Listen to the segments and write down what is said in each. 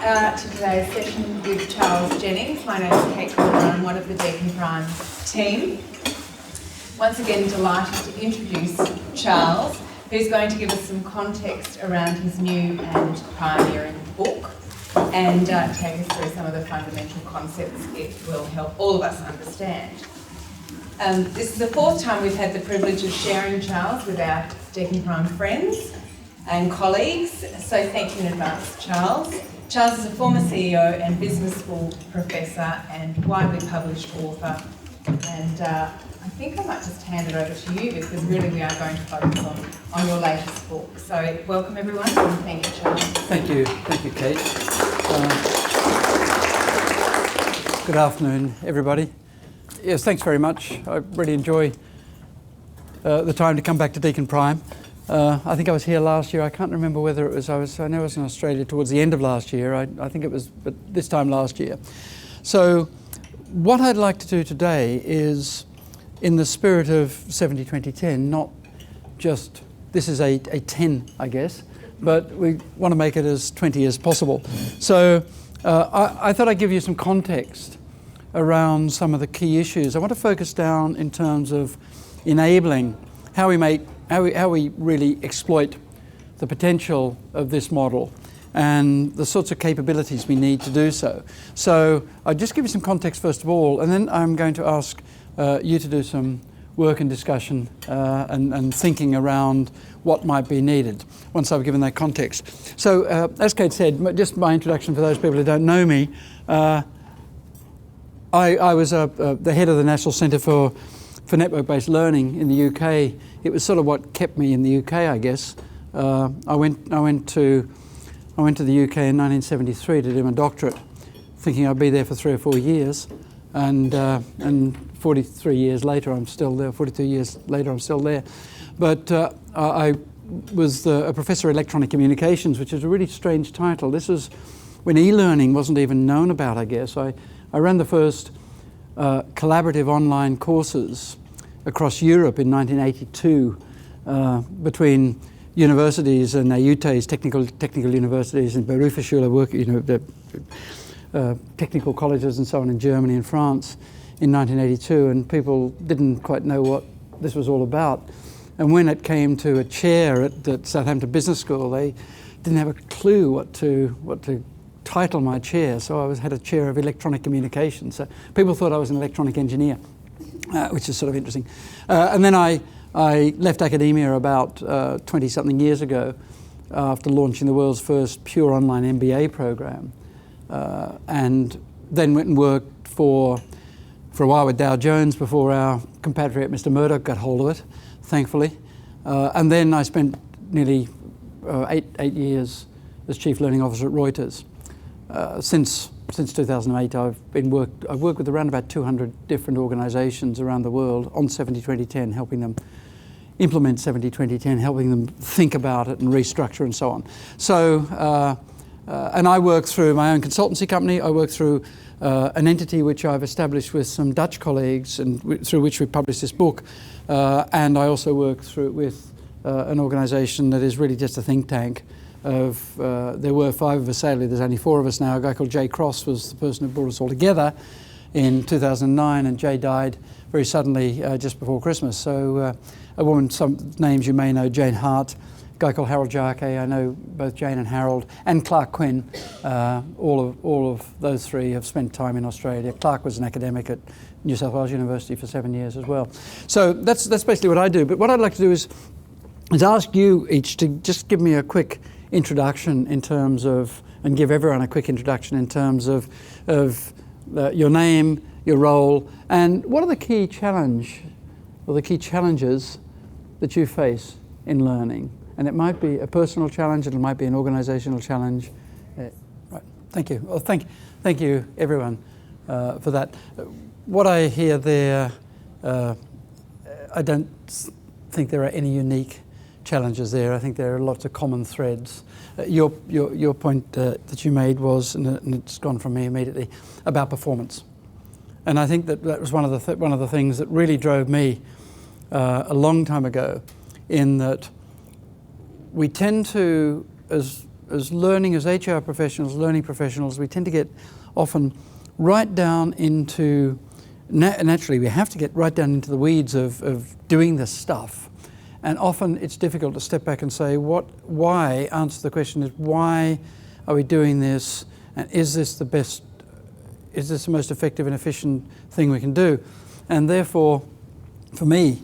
to today's session with Charles Jennings. My name is Kate Calder and I'm one of the DeakInPrime team. Once again, delighted to introduce Charles, who's going to give us some context around his new and pioneering book and take us through some of the fundamental concepts it will help all of us understand. This is the fourth time we've had the privilege of sharing Charles with our DeakInPrime friends and colleagues, so thank you in advance, Charles. Charles is a former CEO and business school professor and widely published author, and I think I might just hand it over to you because really we are going to focus on your latest book. So welcome everyone and thank you, Charles. Thank you, Kate. Good afternoon, everybody. Yes, thanks very much. I really enjoy the time to come back to DeakInPrime. I think I was here last year. I can't remember whether it was, I know I was in Australia towards the end of last year. I think it was but this time last year. So what I'd like to do today is, in the spirit of 70-20-10, not just, this is a 10, I guess, but we want to make it as 20 as possible. So I thought I'd give you some context around some of the key issues. I want to focus down in terms of enabling how we really exploit the potential of this model and the sorts of capabilities we need to do so. So I'll just give you some context first of all, and then I'm going to ask you to do some work and discussion and thinking around what might be needed once I've given that context. So as Kate said, just my introduction for those people who don't know me, I was the head of the National Centre for Network-Based Learning in the UK. It was sort of what kept me in the UK, I guess. I went to the UK in 1973 to do my doctorate, thinking I'd be there for 3 or 4 years, and 43 years later I'm still there. 42 years later I'm still there. But I was a professor of electronic communications, which is a really strange title. This was when e-learning wasn't even known about, I guess. I ran the first collaborative online courses across Europe in 1982 between universities and AUTEs, technical universities, and Berufsschule, the technical colleges and so on in Germany and France in 1982, and people didn't quite know what this was all about. And when it came to a chair at Southampton Business School, they didn't have a clue what to title my chair, so I had a chair of electronic communications. So people thought I was an electronic engineer, which is sort of interesting. And then I left academia about 20-something years ago after launching the world's first pure online MBA program, and then went and worked for a while with Dow Jones before our compatriot Mr. Murdoch got hold of it, thankfully. And then I spent nearly 8 years as Chief Learning Officer at Reuters. Since 2008, I've worked with around about 200 different organisations around the world on 70-20-10, helping them implement 70-20-10, helping them think about it and restructure and so on. So, and I work through my own consultancy company. I work through an entity which I've established with some Dutch colleagues and through which we published this book. And I also work with an organisation that is really just a think tank. There were 5 of us, sadly there's only 4 of us now. A guy called Jay Cross was the person who brought us all together in 2009, and Jay died very suddenly just before Christmas. So a woman, some names you may know, Jane Hart, a guy called Harold Jarke, I know both Jane and Harold, and Clark Quinn. All of those 3 have spent time in Australia. Clark was an academic at New South Wales University for 7 years as well. So that's basically what I do. But what I'd like to do is ask you each to just give me a quick introduction in terms of, and give everyone a quick introduction in terms of your name, your role, and what are the key challenges that you face in learning. And it might be a personal challenge, and it might be an organisational challenge. Right. Thank you. Well, thank you everyone for that. What I hear there, I don't think there are any unique challenges there. I think there are lots of common threads. Your point that you made was, and it's gone from me immediately, about performance. And I think that was one of the things that really drove me a long time ago, in that we tend to, as as HR professionals, learning professionals, we tend to get often right down into, naturally we have to get right down into the weeds of doing this stuff. And often it's difficult to step back and say, why, answer the question is, why are we doing this? And is this the most effective and efficient thing we can do? And therefore, for me,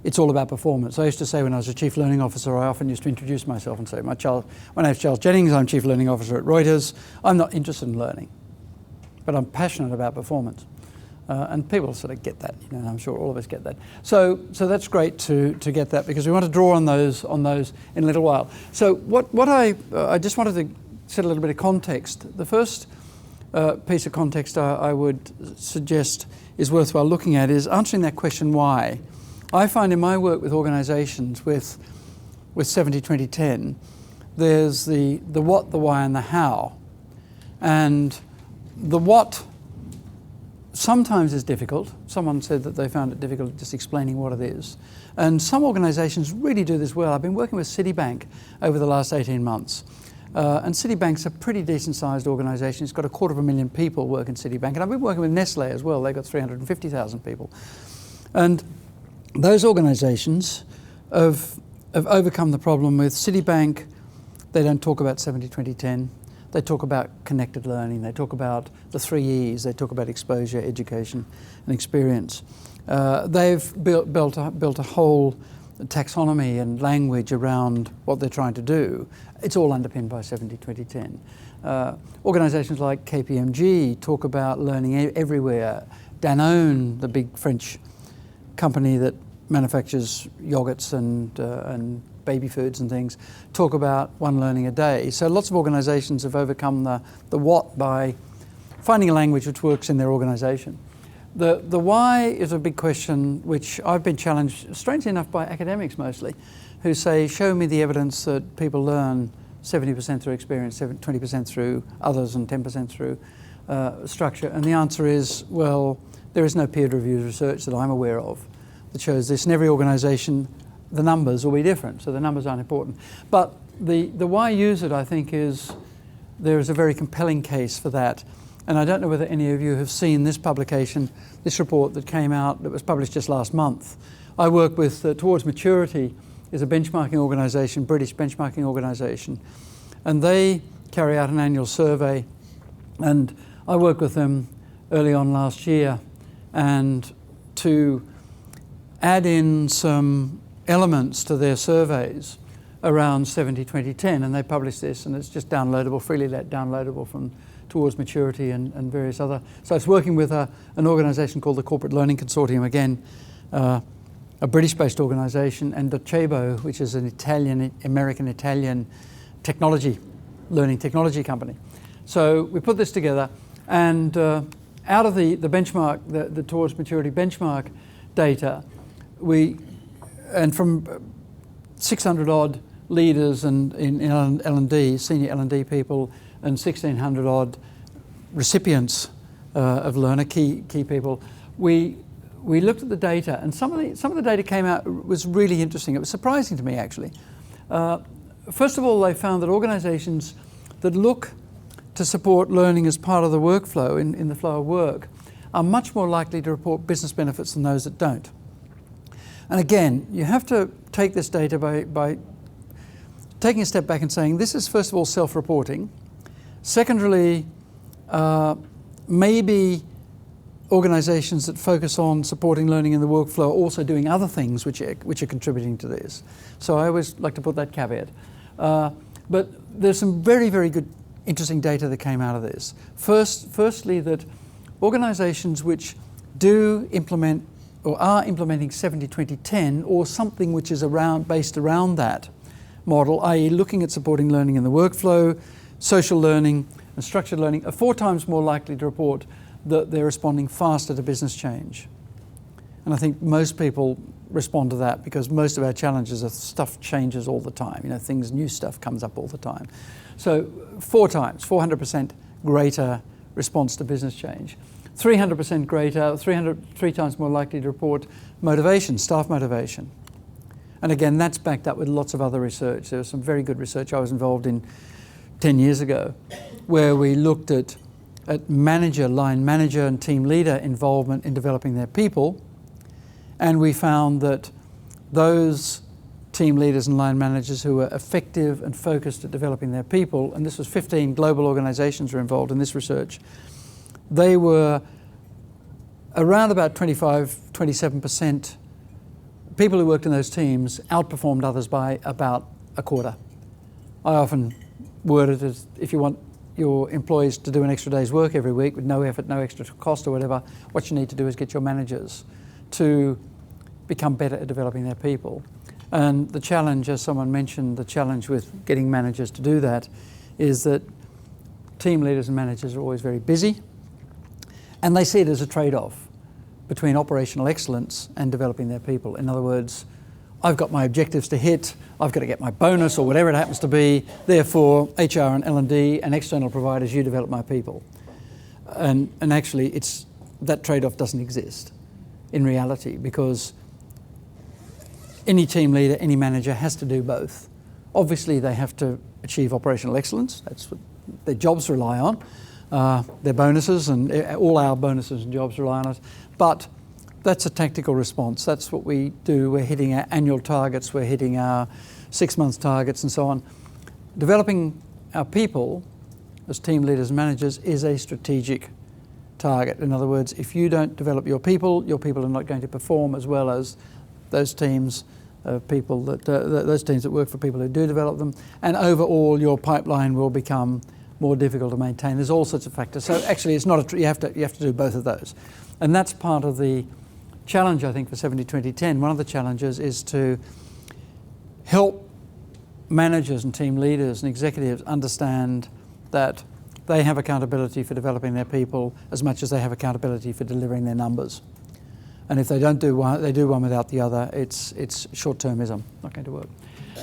it's all about performance. I used to say when I was a Chief Learning Officer, I often used to introduce myself and say, my name's Charles Jennings, I'm Chief Learning Officer at Reuters. I'm not interested in learning, but I'm passionate about performance. And people sort of get that, I'm sure all of us get that. So that's great to get that, because we want to draw on those in a little while. So what I just wanted to set a little bit of context. The first piece of context I would suggest is worthwhile looking at is answering that question, why. I find in my work with organisations with 70-20-10, there's the what, the why and the how. And the what sometimes is difficult. Someone said that they found it difficult just explaining what it is. And some organisations really do this well. I've been working with Citibank over the last 18 months. And Citibank's a pretty decent sized organisation. It's got 250,000 people work in Citibank. And I've been working with Nestle as well. They've got 350,000 people. And those organisations have overcome the problem with Citibank. They don't talk about 70-20-10. They talk about connected learning. They talk about the 3 E's. They talk about exposure, education, and experience. They've built a whole taxonomy and language around what they're trying to do. It's all underpinned by 70-20-10. Organisations like KPMG talk about learning everywhere. Danone, the big French company that manufactures yogurts and baby foods and things, talk about one learning a day. So lots of organisations have overcome the what by finding a language which works in their organisation. The why is a big question which I've been challenged, strangely enough, by academics mostly, who say, show me the evidence that people learn 70% through experience, 20% through others, and 10% through structure. And the answer is, well, there is no peer-reviewed research that I'm aware of that shows this. In every organisation, the numbers will be different, so the numbers aren't important. But the why use it, I think, is there is a very compelling case for that. And I don't know whether any of you have seen this publication, this report that came out, that was published just last month. I work with Towards Maturity, is a benchmarking organisation, British benchmarking organisation, and they carry out an annual survey. And I worked with them early on last year, and to add in some elements to their surveys around 70-20-10, and they published this, and it's just downloadable, freely downloadable from Towards Maturity and various other. So it's working with an organisation called the Corporate Learning Consortium, again, a British-based organisation, and Docebo, which is an American-Italian learning technology company. So we put this together, and out of the benchmark, the Towards Maturity benchmark data, and from 600 odd leaders and in L&D, senior L&D people, and 1,600 odd recipients of learner, key people, we looked at the data, and some of the data came out was really interesting. It was surprising to me, actually. First of all, they found that organisations that look to support learning as part of the workflow, in the flow of work, are much more likely to report business benefits than those that don't. And again, you have to take this data by taking a step back and saying, this is first of all self-reporting. Secondarily, maybe organisations that focus on supporting learning in the workflow are also doing other things which are contributing to this. So I always like to put that caveat. But there's some very, very good, interesting data that came out of this. Firstly, that organisations which do implement or are implementing 70-20-10 or something which is based around that model, i.e. looking at supporting learning in the workflow, social learning and structured learning, are 4 times more likely to report that they're responding faster to business change. And I think most people respond to that because most of our challenges are stuff changes all the time. New stuff comes up all the time. So 4 times, 400% greater response to business change. 300% greater, 3 times more likely to report motivation, staff motivation. And again, that's backed up with lots of other research. There was some very good research I was involved in 10 years ago, where we looked at manager, line manager and team leader involvement in developing their people. And we found that those team leaders and line managers who were effective and focused at developing their people, and this was 15 global organizations were involved in this research, they were around about 27%. People who worked in those teams outperformed others by about a quarter. I often word it as, if you want your employees to do an extra day's work every week with no effort, no extra cost or whatever, what you need to do is get your managers to become better at developing their people. And the challenge, as someone mentioned, the challenge with getting managers to do that is that team leaders and managers are always very busy, and they see it as a trade-off between operational excellence and developing their people. In other words, I've got my objectives to hit, I've got to get my bonus or whatever it happens to be, therefore HR and L&D and external providers, you develop my people. And actually that trade-off doesn't exist in reality, because any team leader, any manager has to do both. Obviously they have to achieve operational excellence, that's what their jobs rely on, their bonuses, and all our bonuses and jobs rely on it, but that's a tactical response. That's what we do. We're hitting our annual targets, we're hitting our 6 months targets and so on. Developing our people as team leaders and managers is a strategic target. In other words, if you don't develop your people are not going to perform as well as those teams of people those teams that work for people who do develop them, and overall your pipeline will become more difficult to maintain. There's all sorts of factors. So actually it's not you have to do both of those. And that's part of the challenge, I think, for 70-20-10. One of the challenges is to help managers and team leaders and executives understand that they have accountability for developing their people as much as they have accountability for delivering their numbers. And if they don't do one, they do one without the other, it's short-termism, not going to work.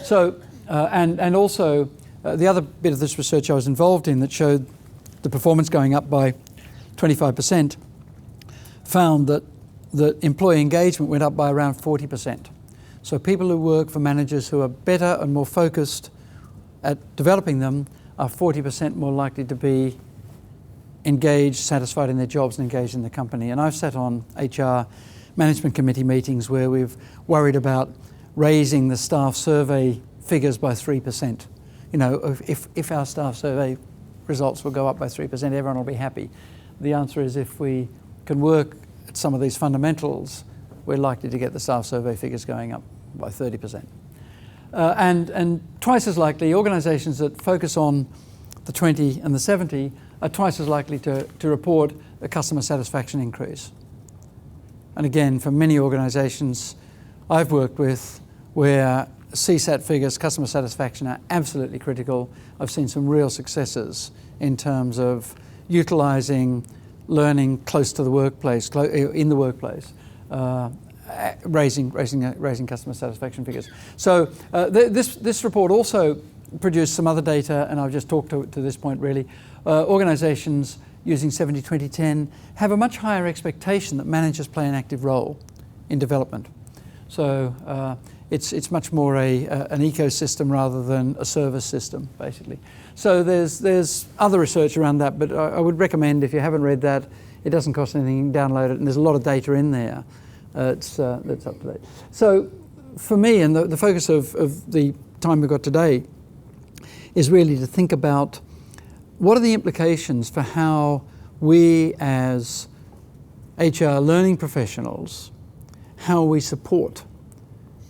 So, and also, the other bit of this research I was involved in that showed the performance going up by 25% found that employee engagement went up by around 40%. So people who work for managers who are better and more focused at developing them are 40% more likely to be engaged, satisfied in their jobs and engaged in the company. And I've sat on HR management committee meetings where we've worried about raising the staff survey figures by 3%. You know, if our staff survey results will go up by 3%, everyone will be happy. The answer is if we can work at some of these fundamentals, we're likely to get the staff survey figures going up by 30%. And twice as likely, organisations that focus on the 20 and the 70 are twice as likely to report a customer satisfaction increase. And again, for many organisations I've worked with where CSAT figures, customer satisfaction, are absolutely critical, I've seen some real successes in terms of utilising learning close to the workplace, in the workplace, raising customer satisfaction figures. So this report also produced some other data, and I've just talked to this point really. Organisations using 70-20-10 have a much higher expectation that managers play an active role in development. So it's much more an ecosystem rather than a service system, basically. So there's other research around that, but I would recommend, if you haven't read that, it doesn't cost anything, you can download it, and there's a lot of data in there. That's up to date. So for me, and the focus of the time we've got today is really to think about what are the implications for how we as HR learning professionals, how we support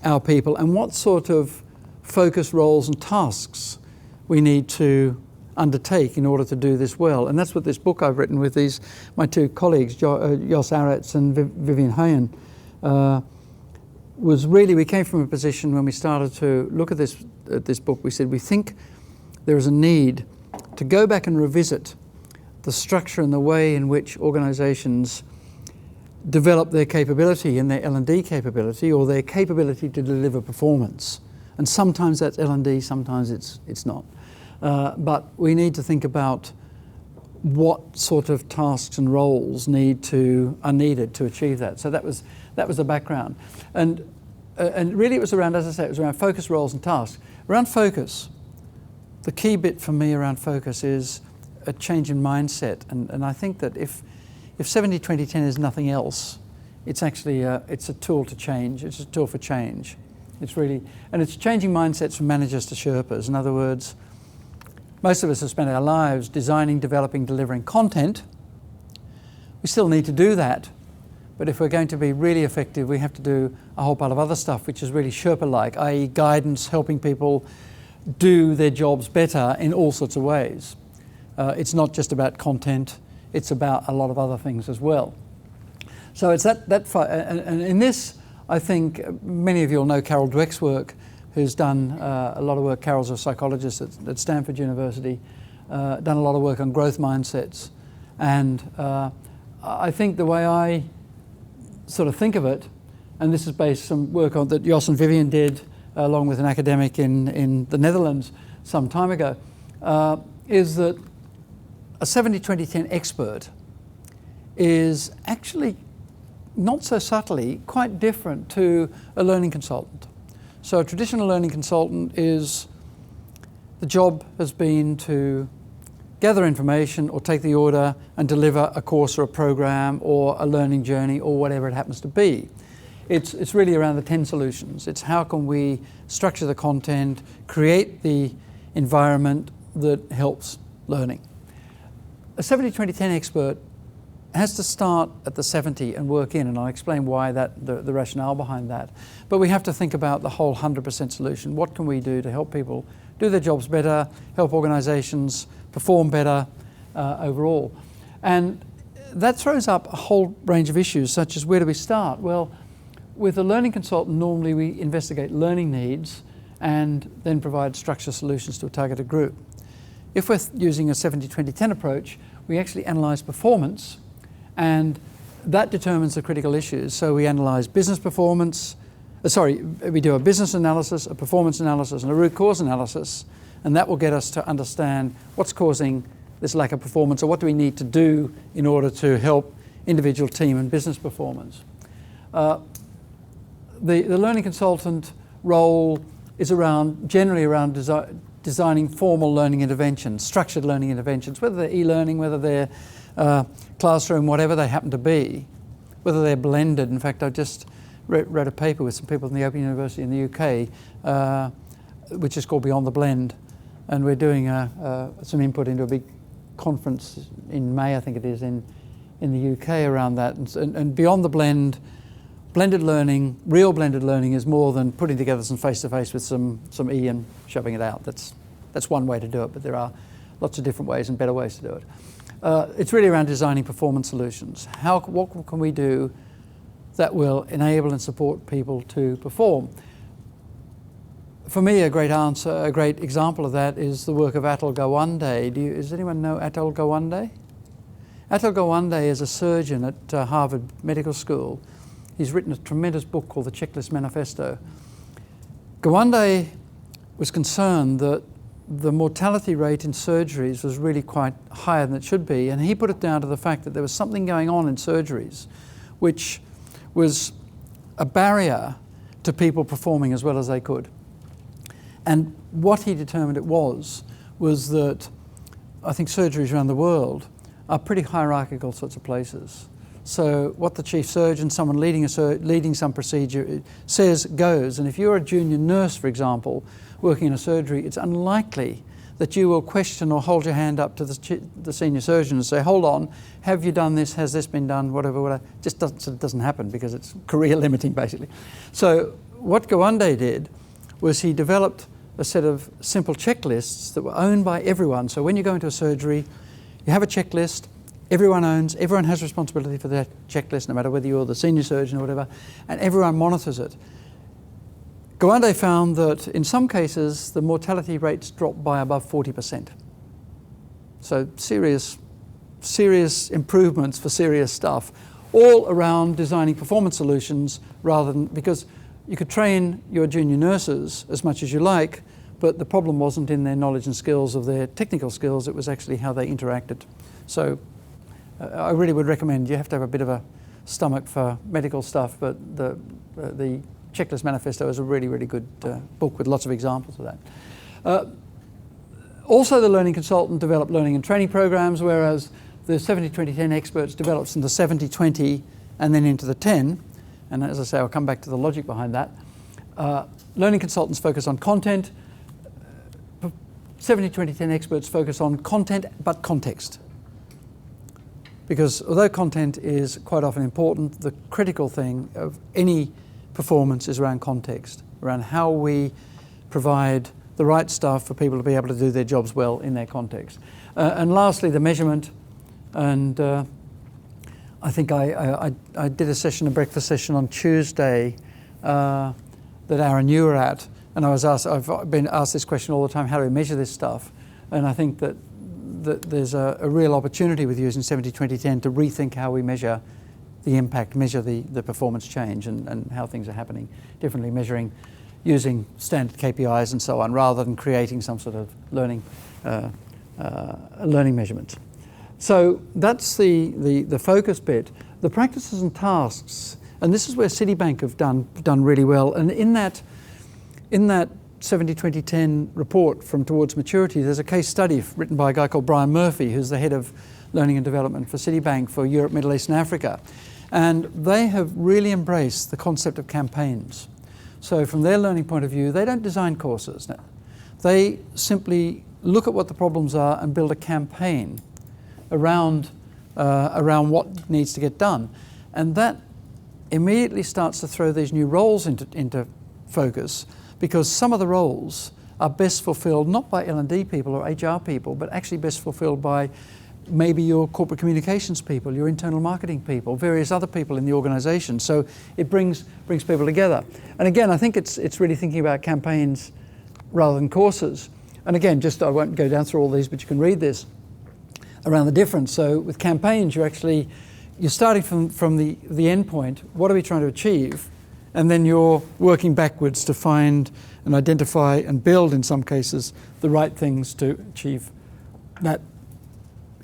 our people, and what sort of focus roles and tasks we need to undertake in order to do this well. And that's what this book I've written with my two colleagues, Jos Arets and Vivian Hayen, was really, we came from a position when we started to look at this book, we said we think there is a need to go back and revisit the structure and the way in which organisations develop their capability and their L&D capability, or their capability to deliver performance. And sometimes that's L&D, sometimes it's not. But we need to think about what sort of tasks and roles are needed to achieve that. So that was the background. And really it was around, as I say, it was around focus, roles and tasks. Around focus, the key bit for me around focus is a change in mindset. And I think that if 70-20-10 is nothing else, it's actually it's a tool to change. It's a tool for change. It's really, and it's changing mindsets from managers to Sherpas. In other words, most of us have spent our lives designing, developing, delivering content. We still need to do that. But if we're going to be really effective, we have to do a whole pile of other stuff, which is really Sherpa-like, i.e. guidance, helping people do their jobs better in all sorts of ways. It's not just about content, it's about a lot of other things as well. So it's and in this, I think many of you will know Carol Dweck's work, who's done a lot of work. Carol's a psychologist at Stanford University, done a lot of work on growth mindsets. And I think the way I sort of think of it, and this is based some work on that Jos and Vivian did along with an academic in the Netherlands some time ago, is that a 70-20-10 expert is actually not so subtly quite different to a learning consultant. So a traditional learning consultant is, the job has been to gather information or take the order and deliver a course or a program or a learning journey or whatever it happens to be. It's really around the 10 solutions. It's how can we structure the content, create the environment that helps learning. A 70-20-10 expert has to start at the 70 and work in, and I'll explain why the rationale behind that. But we have to think about the whole 100% solution. What can we do to help people do their jobs better, help organisations perform better overall? And that throws up a whole range of issues, such as where do we start? Well, with a learning consultant, normally we investigate learning needs and then provide structured solutions to a targeted group. If we're using a 70-20-10 approach, we actually analyse performance, and that determines the critical issues. So we analyse business performance, we do a business analysis, a performance analysis, and a root cause analysis, and that will get us to understand what's causing this lack of performance, or what do we need to do in order to help individual team and business performance. The learning consultant role is generally around designing formal learning interventions, structured learning interventions, whether they're e-learning, whether they're classroom, whatever they happen to be, whether they're blended. In fact, I just wrote a paper with some people from the Open University in the UK, which is called Beyond the Blend, and we're doing some input into a big conference in May, I think it is, in the UK around that. And Beyond the Blend, blended learning, real blended learning, is more than putting together some face-to-face with some E and shoving it out. That's one way to do it, but there are lots of different ways and better ways to do it. It's really around designing performance solutions. What can we do that will enable and support people to perform? For me, a great example of that is the work of Atul Gawande. Does anyone know Atul Gawande? Atul Gawande is a surgeon at Harvard Medical School. He's written a tremendous book called The Checklist Manifesto. Gawande was concerned that the mortality rate in surgeries was really quite higher than it should be, and he put it down to the fact that there was something going on in surgeries which was a barrier to people performing as well as they could. And what he determined it was that I think surgeries around the world are pretty hierarchical sorts of places. So what the chief surgeon, someone leading some procedure, says goes. And if you're a junior nurse, for example, working in a surgery, it's unlikely that you will question or hold your hand up to the senior surgeon and say, hold on, have you done this? Has this been done? Whatever. Just doesn't happen because it's career limiting, basically. So what Gawande did was he developed a set of simple checklists that were owned by everyone. So when you go into a surgery, you have a checklist. Everyone has responsibility for that checklist, no matter whether you're the senior surgeon or whatever, and everyone monitors it. Gawande found that in some cases, the mortality rates dropped by above 40%. So serious improvements for serious stuff, all around designing performance solutions rather than, because you could train your junior nurses as much as you like, but the problem wasn't in their knowledge and skills of their technical skills, it was actually how they interacted. So I really would recommend, you have to have a bit of a stomach for medical stuff, but the Checklist Manifesto is a really, really good book with lots of examples of that. Also, the learning consultant developed learning and training programs, whereas the 70-20-10 experts develops into 70-20 and then into the 10. And as I say, I'll come back to the logic behind that. Learning consultants focus on content. 70-20-10 experts focus on content but context. Because although content is quite often important, the critical thing of any performance is around context, around how we provide the right stuff for people to be able to do their jobs well in their context. And lastly, the measurement. And I think I did a session, a breakfast session on Tuesday that Aaron, you were at, and I've been asked this question all the time: how do we measure this stuff? And I think that there's a real opportunity with using 70-20-10 to rethink how we measure the impact, measure the performance change, and how things are happening differently, measuring using standard KPIs and so on, rather than creating some sort of learning measurement. So that's the focus bit. The practices and tasks, and this is where Citibank have done really well. And in that 70-20-10 report from Towards Maturity, there's a case study written by a guy called Brian Murphy, who's the head of learning and development for Citibank for Europe, Middle East and Africa. And they have really embraced the concept of campaigns. So from their learning point of view, they don't design courses now. They simply look at what the problems are and build a campaign around what needs to get done. And that immediately starts to throw these new roles into focus, because some of the roles are best fulfilled not by L&D people or HR people, but actually best fulfilled by maybe your corporate communications people, your internal marketing people, various other people in the organization. So it brings people together. And again, I think it's really thinking about campaigns rather than courses. And again, I won't go down through all these, but you can read this around the difference. So with campaigns, you're starting from the end point. What are we trying to achieve? And then you're working backwards to find and identify and build, in some cases, the right things to achieve that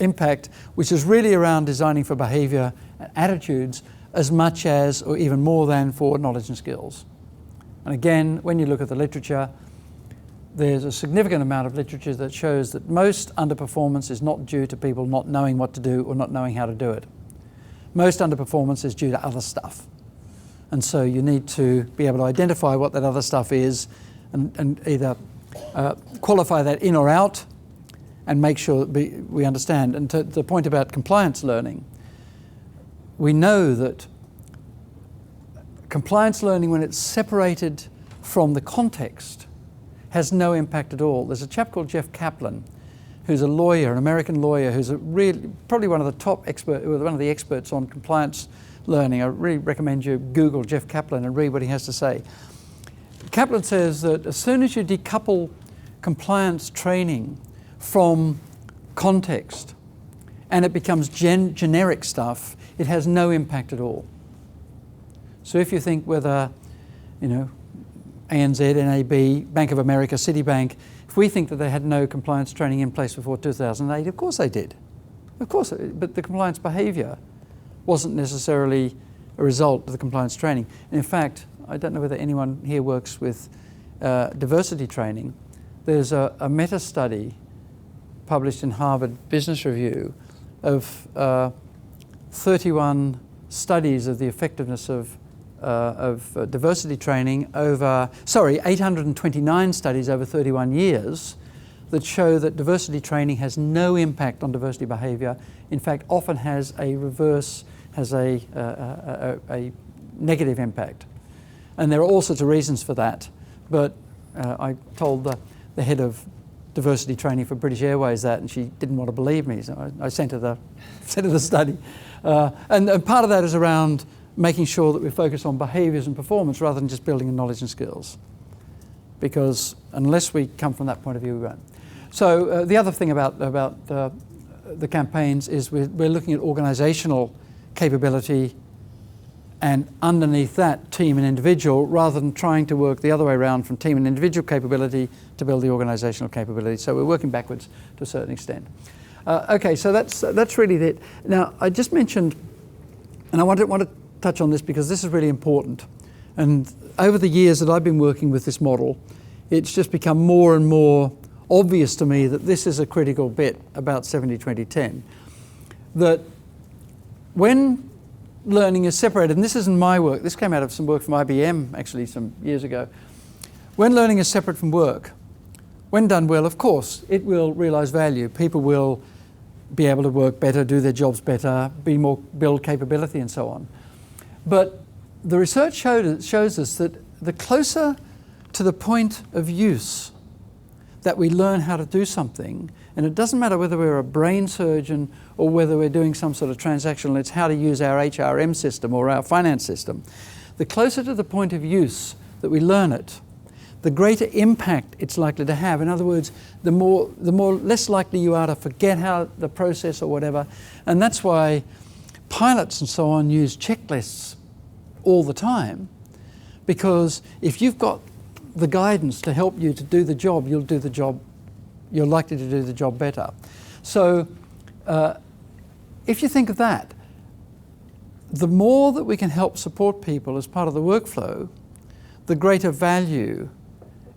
impact, which is really around designing for behaviour and attitudes as much as, or even more than, for knowledge and skills. And again, when you look at the literature, there's a significant amount of literature that shows that most underperformance is not due to people not knowing what to do or not knowing how to do it. Most underperformance is due to other stuff. And so you need to be able to identify what that other stuff is and either qualify that in or out and make sure that we understand. And to the point about compliance learning, we know that compliance learning, when it's separated from the context, has no impact at all. There's a chap called Jeff Kaplan, who's a lawyer, an American lawyer, who's probably one of the experts on compliance learning. I really recommend you Google Jeff Kaplan and read what he has to say. Kaplan says that as soon as you decouple compliance training from context and it becomes generic stuff, it has no impact at all. So if you think whether, ANZ, NAB, Bank of America, Citibank, if we think that they had no compliance training in place before 2008, of course they did. Of course, but the compliance behaviour wasn't necessarily a result of the compliance training. And in fact, I don't know whether anyone here works with diversity training. There's a meta-study published in Harvard Business Review of 31 studies of the effectiveness of diversity training 829 studies over 31 years that show that diversity training has no impact on diversity behaviour. In fact, often has a negative impact. And there are all sorts of reasons for that. But I told the head of diversity training for British Airways that, and she didn't want to believe me, so I sent her the study. And part of that is around making sure that we focus on behaviours and performance rather than just building knowledge and skills. Because unless we come from that point of view, we won't. So the other thing about the campaigns is we're looking at organisational capability, and underneath that, team and individual, rather than trying to work the other way around from team and individual capability to build the organisational capability. So we're working backwards to a certain extent. Okay, so that's really it. Now, I just mentioned, and I want to touch on this because this is really important. And over the years that I've been working with this model, it's just become more and more obvious to me that this is a critical bit about 70-20-10, that when learning is separated, and this isn't my work, this came out of some work from IBM actually some years ago, when learning is separate from work, when done well, of course, it will realise value. People will be able to work better, do their jobs better, build capability and so on. But the research shows us that the closer to the point of use that we learn how to do something, and it doesn't matter whether we're a brain surgeon or whether we're doing some sort of transactional, it's how to use our HRM system or our finance system. The closer to the point of use that we learn it, the greater impact it's likely to have. In other words, the more less likely you are to forget how the process or whatever. And that's why pilots and so on use checklists all the time, because if you've got the guidance to help you to do the job, you're likely to do the job better. So if you think of that, the more that we can help support people as part of the workflow, the greater value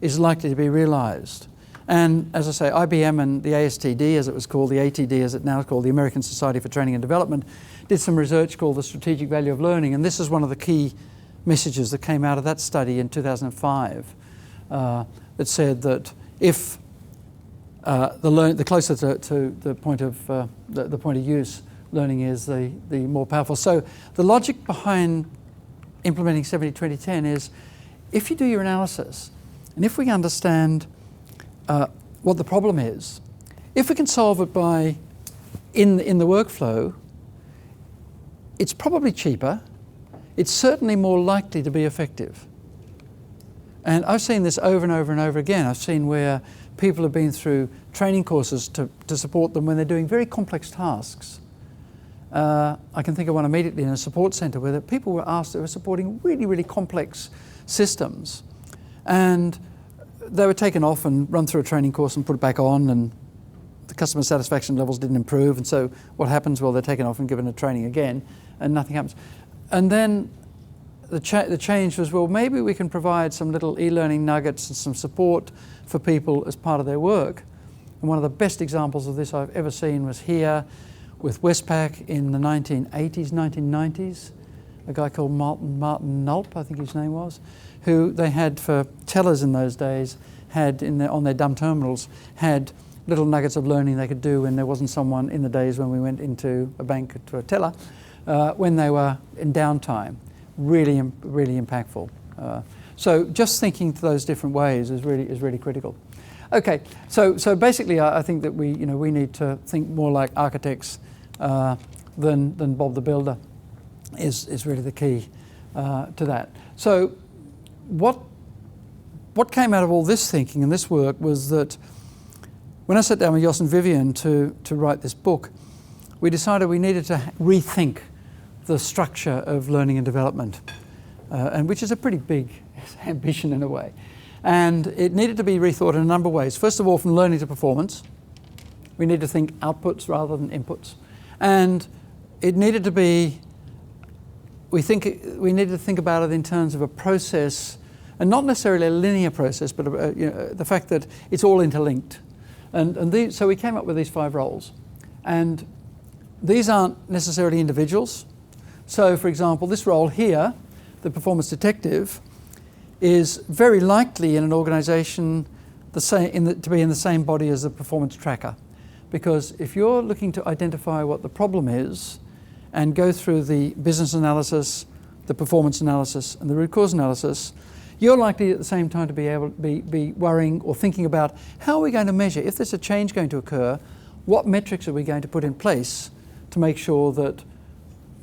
is likely to be realised. And as I say, IBM and the ASTD, as it was called, the ATD as it now is called, the American Society for Training and Development, did some research called the strategic value of learning. And this is one of the key messages that came out of that study in 2005 that said that if the closer to the point of the point of use learning is, the more powerful. So the logic behind implementing 70-20-10 is, if you do your analysis, and if we understand what the problem is, if we can solve it by in the workflow, it's probably cheaper. It's certainly more likely to be effective. And I've seen this over and over and over again. I've seen where people have been through training courses to support them when they're doing very complex tasks. I can think of one immediately in a support centre where people were asked, they were supporting really, really complex systems. And they were taken off and run through a training course and put it back on, and the customer satisfaction levels didn't improve. And so what happens? Well, they're taken off and given a training again, and nothing happens. And then the change was, well, maybe we can provide some little e-learning nuggets and some support for people as part of their work. And one of the best examples of this I've ever seen was here with Westpac in the 1980s, 1990s. A guy called Martin Nulp, I think his name was, who they had for tellers in those days, had on their dumb terminals, had little nuggets of learning they could do when there wasn't someone in the days when we went into a bank to a teller, when they were in downtime. Really, really impactful. So just thinking to those different ways is really critical. Okay, so basically, I think that we need to think more like architects than Bob the Builder is really the key to that. So what came out of all this thinking and this work was that when I sat down with Jos and Vivian to write this book, we decided we needed to rethink the structure of learning and development, and which is a pretty big ambition in a way. And it needed to be rethought in a number of ways. First of all, from learning to performance. We need to think outputs rather than inputs. And it needed to be, we needed to think about it in terms of a process, and not necessarily a linear process, but the fact that it's all interlinked. So we came up with these 5 roles. And these aren't necessarily individuals. So, for example, this role here, the performance detective, is very likely in an organisation to be in the same body as the performance tracker. Because if you're looking to identify what the problem is and go through the business analysis, the performance analysis, and the root cause analysis, you're likely at the same time to be able to be worrying or thinking about how are we going to measure, if there's a change going to occur, what metrics are we going to put in place to make sure that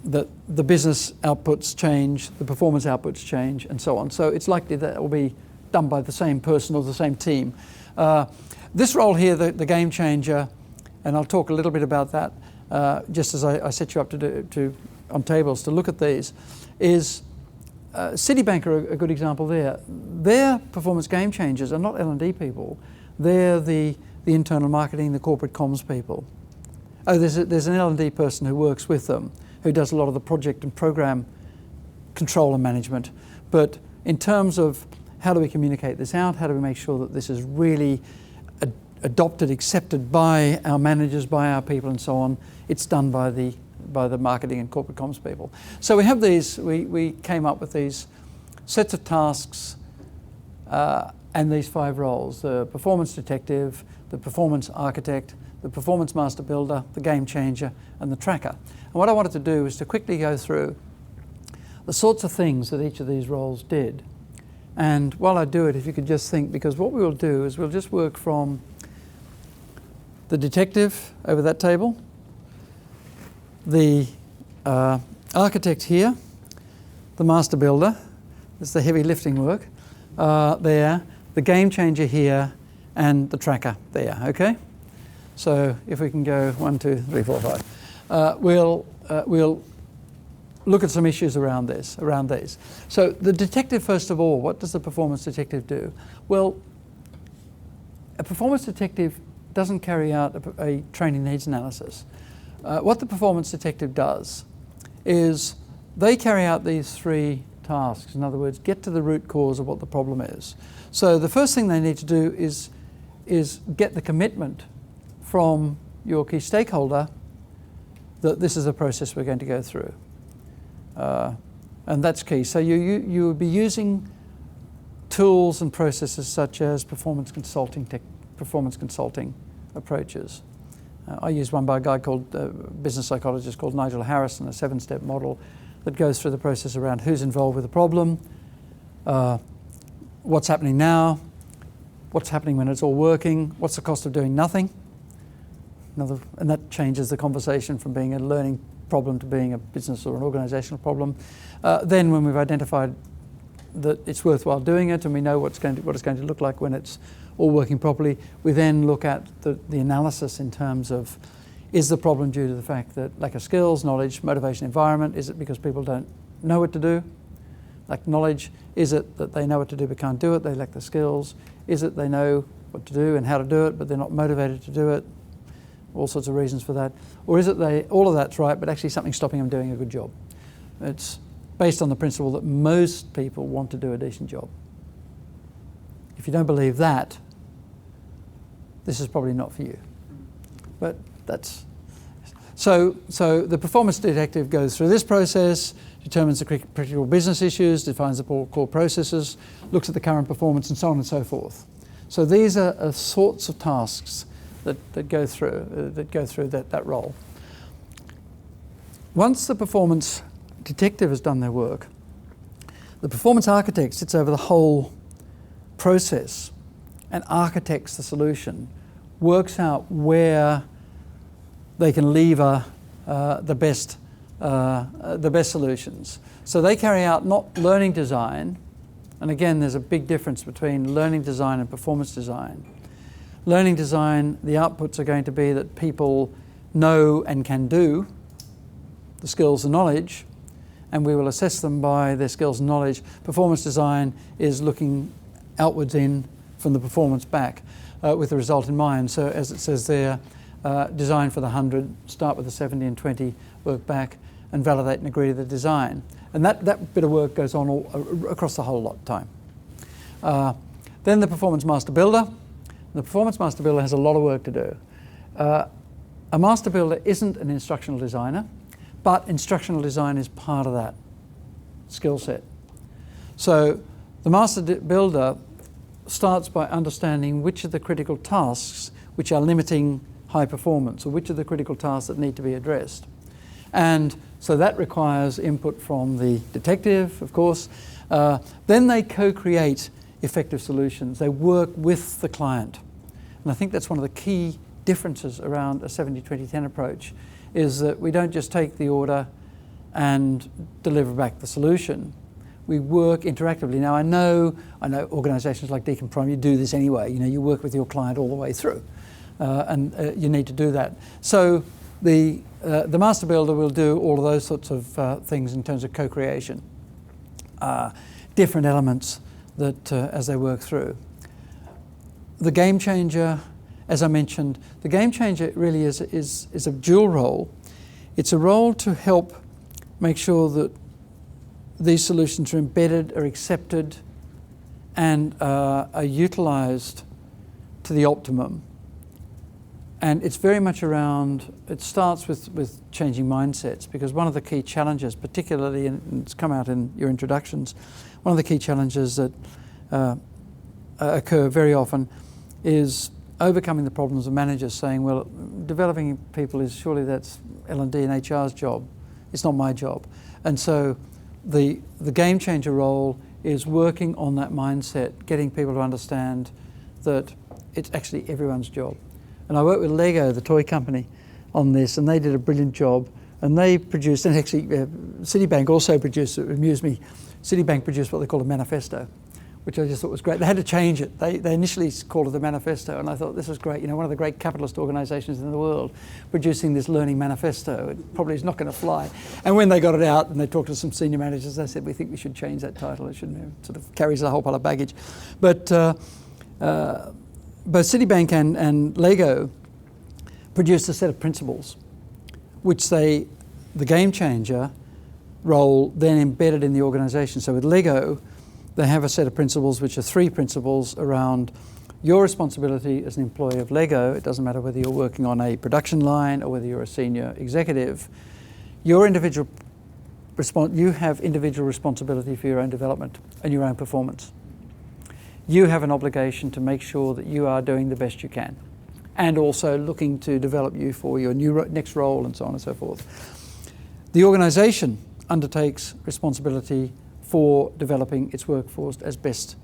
the business outputs change, the performance outputs change, and so on. So it's likely that it will be done by the same person or the same team. This role here, the game changer, and I'll talk a little bit about that just as I set you up on tables to look at these, is Citibank are a good example there. Their performance game changers are not L&D people. They're the internal marketing, the corporate comms people. Oh, there's an L&D person who works with them, who does a lot of the project and program control and management. But in terms of how do we communicate this out, how do we make sure that this is really adopted, accepted by our managers, by our people and so on. It's done by the marketing and corporate comms people. So we have these, we came up with these sets of tasks and these 5 roles: the performance detective, the performance architect, the performance master builder, the game changer, and the tracker. And what I wanted to do is to quickly go through the sorts of things that each of these roles did. And while I do it, if you could just think, because what we will do is we'll just work from the detective over that table, the architect here, the master builder, that's the heavy lifting work, there, the game changer here, and the tracker there, okay? So if we can go 1, 2, 3, 4, 5. We'll look at some issues around these. So the detective, first of all, what does the performance detective do? Well, a performance detective doesn't carry out a training needs analysis. What the performance detective does is they carry out these 3 tasks. In other words, get to the root cause of what the problem is. So the first thing they need to do is get the commitment from your key stakeholder that this is a process we're going to go through. And that's key. So you would be using tools and processes such as performance consulting approaches. I use one by a guy called business psychologist called Nigel Harrison, a 7-step model that goes through the process around who's involved with the problem, what's happening now, what's happening when it's all working, what's the cost of doing nothing. And that changes the conversation from being a learning problem to being a business or an organizational problem. Then when we've identified that it's worthwhile doing it and we know what it's going to look like when it's all working properly, we then look at the analysis in terms of, is the problem due to the fact that lack of skills, knowledge, motivation, environment? Is it because people don't know what to do? Lack knowledge? Is it that they know what to do but can't do it, they lack the skills? Is it they know what to do and how to do it but they're not motivated to do it? All sorts of reasons for that. Or is it all of that's right, but actually something's stopping them doing a good job? It's based on the principle that most people want to do a decent job. If you don't believe that, this is probably not for you. But that's... So the performance detective goes through this process, determines the critical business issues, defines the core processes, looks at the current performance, and so on and so forth. So these are sorts of tasks that go through that role. Once the performance detective has done their work, the performance architect sits over the whole process and architects the solution, works out where they can lever the best solutions. So they carry out not learning design, and again there's a big difference between learning design and performance design. Learning design, the outputs are going to be that people know and can do the skills and knowledge, and we will assess them by their skills and knowledge. Performance design is looking outwards in from the performance back with the result in mind. So as it says there, design for the 100, start with the 70 and 20, work back and validate and agree to the design. And that bit of work goes on across the whole lot of time. Then the performance master builder. The performance master builder has a lot of work to do. A master builder isn't an instructional designer, but instructional design is part of that skill set. So the master builder starts by understanding which are the critical tasks which are limiting high performance, or which are the critical tasks that need to be addressed. And so that requires input from the detective, of course. Then they co-create effective solutions. They work with the client. And I think that's one of the key differences around a 70-20-10 approach, is that we don't just take the order and deliver back the solution. We work interactively. Now I know organisations like DeakInPrime, you do this anyway. You know, you work with your client all the way through, and you need to do that. So the master builder will do all of those sorts of things in terms of co-creation, different elements that as they work through. The game changer, as I mentioned, the game changer really is a dual role. It's a role to help make sure that these solutions are embedded, are accepted, and are utilised to the optimum. And it's very much around, it starts with changing mindsets, because one of the key challenges, particularly, and it's come out in your introductions, one of the key challenges that occur very often is overcoming the problems of managers saying, well, developing people is surely that's L&D and HR's job. It's not my job. And so the game changer role is working on that mindset, getting people to understand that it's actually everyone's job. And I worked with Lego, the toy company, on this, and they did a brilliant job. And they produced, and actually Citibank also produced, it amused me, Citibank produced what they call a manifesto, which I just thought was great. They had to change it. They initially called it the manifesto, and I thought this was great. You know, one of the great capitalist organisations in the world producing this learning manifesto. It probably is not going to fly. And when they got it out and they talked to some senior managers, they said, we think we should change that title. It shouldn't, sort of carries a whole pile of baggage. But both Citibank and Lego produced a set of principles, which the game changer role then embedded in the organisation. So with Lego, they have a set of principles, which are 3 principles around your responsibility as an employee of Lego. It doesn't matter whether you're working on a production line or whether you're a senior executive. You have individual responsibility for your own development and your own performance. You have an obligation to make sure that you are doing the best you can, and also looking to develop you for your next role and so on and so forth. The organisation undertakes responsibility for developing its workforce as best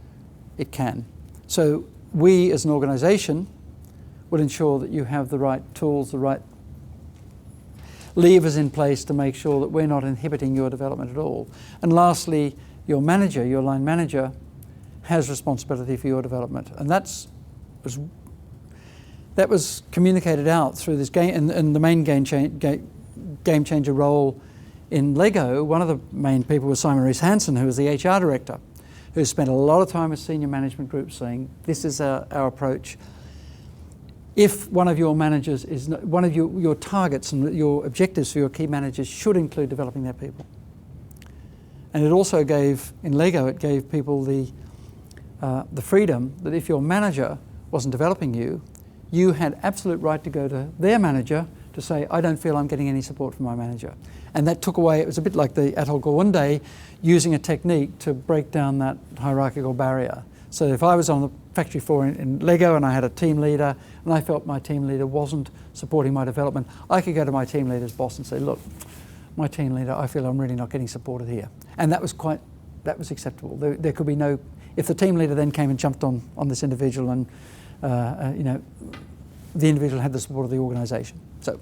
it can. So we as an organisation will ensure that you have the right tools, the right levers in place to make sure that we're not inhibiting your development at all. And lastly, your manager, your line manager, has responsibility for your development. And that was communicated out through this game, and the main game changer role in Lego. One of the main people was Simon Rees-Hansen, who was the HR director, who spent a lot of time with senior management groups saying, this is our approach. If one of your managers is not, one of your targets and your objectives for your key managers should include developing their people. And it also gave, in Lego, it gave people the freedom that if your manager wasn't developing you, you had absolute right to go to their manager to say, I don't feel I'm getting any support from my manager. And that took away, it was a bit like the Atul Gawande using a technique to break down that hierarchical barrier. So if I was on the factory floor in Lego and I had a team leader and I felt my team leader wasn't supporting my development, I could go to my team leader's boss and say, look, my team leader, I feel I'm really not getting supported here. And that was acceptable. There could be no, if the team leader then came and jumped on this individual and, the individual had the support of the organisation. So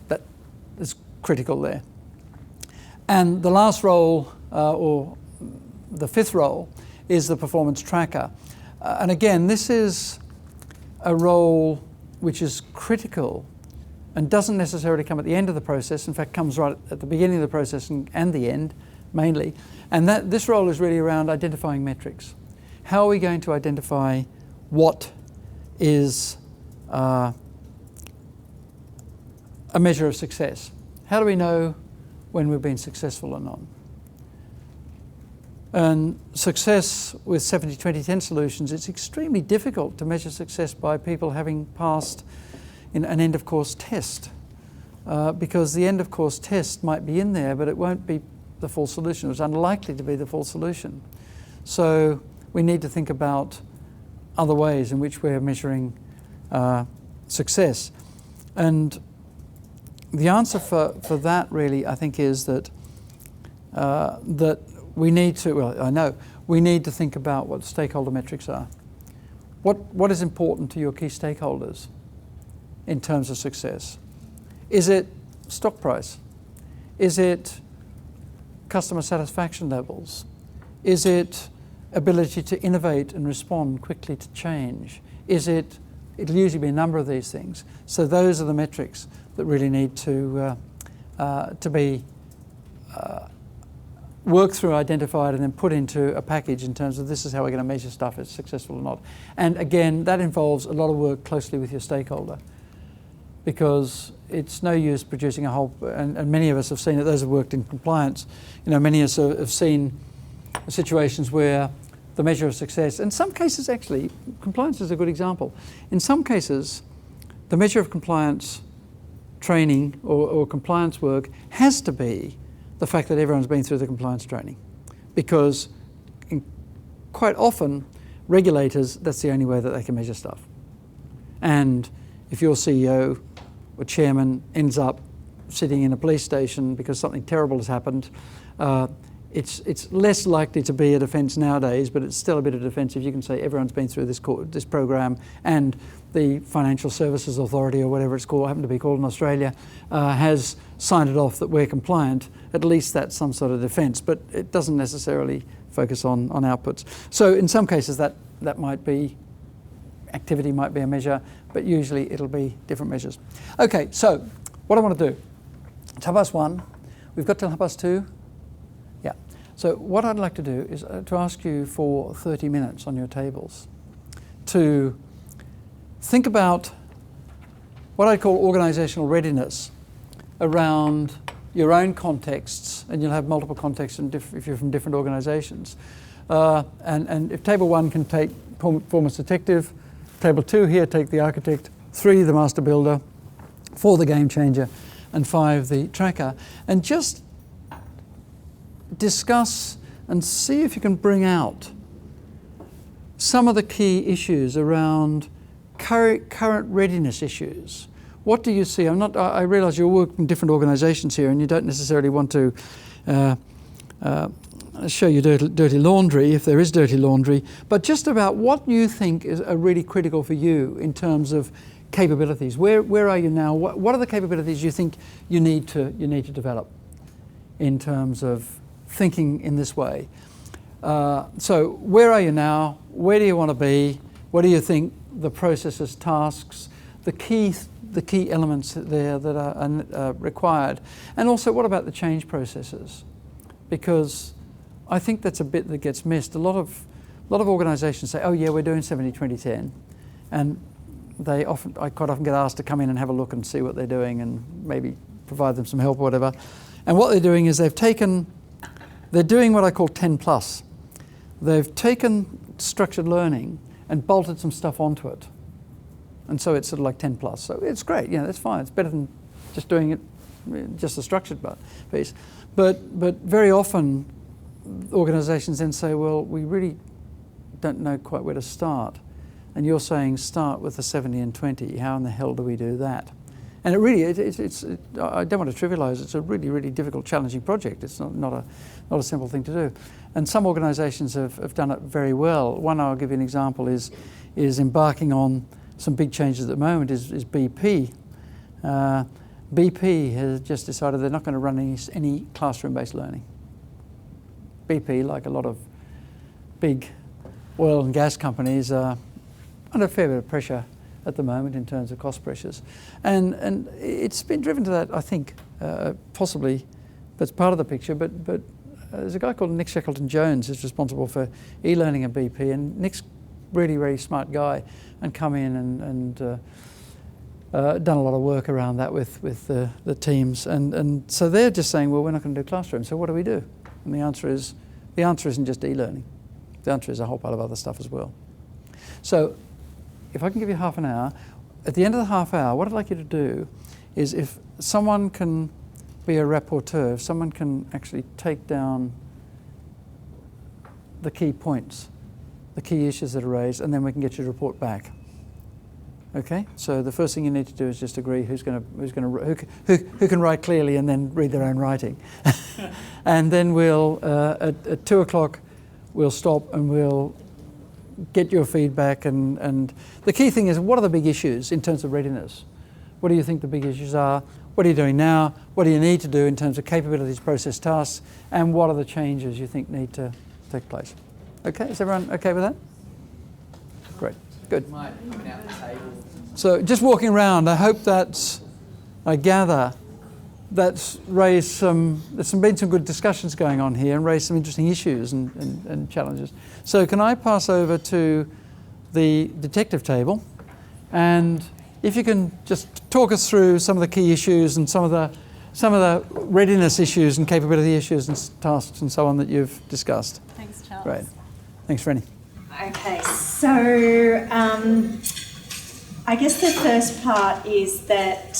that is critical there. And the last role, or the 5th role, is the performance tracker. And again, this is a role which is critical and doesn't necessarily come at the end of the process. In fact, comes right at the beginning of the process and the end, mainly. And this role is really around identifying metrics. How are we going to identify what is a measure of success? How do we know when we've been successful or not? And success with 70-20-10 solutions, it's extremely difficult to measure success by people having passed in an end-of-course test, because the end-of-course test might be in there, but it won't be the full solution. It's unlikely to be the full solution. So we need to think about other ways in which we're measuring success. And the answer for that really, I think, is that we need to, we need to think about what stakeholder metrics are. What is important to your key stakeholders in terms of success? Is it stock price? Is it customer satisfaction levels? Is it ability to innovate and respond quickly to change? It'll usually be a number of these things. So those are the metrics that really need to be worked through, identified, and then put into a package in terms of this is how we're going to measure stuff, if it's successful or not. And again, that involves a lot of work closely with your stakeholder, because it's no use producing a whole, and many of us have seen it, those who have worked in compliance, many of us have seen situations where the measure of success, in some cases actually, compliance is a good example. In some cases, the measure of compliance training or compliance work has to be the fact that everyone's been through the compliance training, because quite often regulators, that's the only way that they can measure stuff. And if your CEO or chairman ends up sitting in a police station because something terrible has happened, it's less likely to be a defence nowadays, but it's still a bit of defence if you can say everyone's been through this program and the Financial Services Authority, or whatever it's called, happened to be called in Australia, has signed it off that we're compliant. At least that's some sort of defence, but it doesn't necessarily focus on outputs. So in some cases that might be, activity might be a measure, but usually it'll be different measures. Okay, so what I want to do, it's 1:30. We've got till 2:30? Yeah. So what I'd like to do is to ask you for 30 minutes on your tables to think about what I call organisational readiness around your own contexts, and you'll have multiple contexts if you're from different organisations. And if table 1 can take performance detective, table 2 here take the architect, 3 the master builder, 4 the game changer, and 5 the tracker, and just discuss and see if you can bring out some of the key issues around current readiness issues. What do you see? I realise you work in different organisations here, and you don't necessarily want to show your dirty laundry, if there is dirty laundry, but just about what you think are really critical for you in terms of capabilities. Where are you now? What are the capabilities you think you need to develop in terms of thinking in this way? So where are you now? Where do you want to be? What do you think the processes, tasks, the key elements there that are required? And also, what about the change processes? Because I think that's a bit that gets missed. A lot of organisations say, "Oh yeah, we're doing 70-20-10," and I quite often get asked to come in and have a look and see what they're doing and maybe provide them some help or whatever. And what they're doing is they're doing what I call 10+. They've taken structured learning and bolted some stuff onto it. And so it's sort of like 10+. So it's great, that's fine. It's better than just doing it, just a structured piece. But very often organisations then say, well, we really don't know quite where to start. And you're saying start with the 70 and 20. How in the hell do we do that? And it really, I don't want to trivialise, it's a really, really difficult, challenging project. It's not a simple thing to do. And some organisations have done it very well. One I'll give you an example is embarking on some big changes at the moment is BP. BP has just decided they're not going to run any classroom-based learning. BP, like a lot of big oil and gas companies, are under a fair bit of pressure at the moment in terms of cost pressures. And it's been driven to that, I think, possibly that's part of the picture, but there's a guy called Nick Shackleton-Jones who's responsible for e-learning at BP, and Nick's really, really smart guy, and come in and done a lot of work around that with the teams. And so they're just saying, well, we're not going to do classroom, so what do we do? And the answer isn't just e-learning. The answer is a whole pile of other stuff as well. So if I can give you half an hour, at the end of the half hour, what I'd like you to do is, if someone can be a rapporteur, if someone can actually take down the key points, the key issues that are raised, and then we can get you to report back. Okay? So the first thing you need to do is just agree who can write clearly and then read their own writing. And then we'll at 2 o'clock we'll stop and we'll get your feedback, and the key thing is, what are the big issues in terms of readiness? What do you think the big issues are? What are you doing now? What do you need to do in terms of capabilities, process, tasks, and what are the changes you think need to take place? Okay, is everyone okay with that? Great, good. So just walking around, I hope I gather that's raised there's been some good discussions going on here and raised some interesting issues and challenges. So can I pass over to the detective table, and if you can just talk us through some of the key issues and some of the readiness issues and capability issues and tasks and so on that you've discussed. Thanks, Charles. Great. Thanks, Rennie. Okay, so I guess the first part is that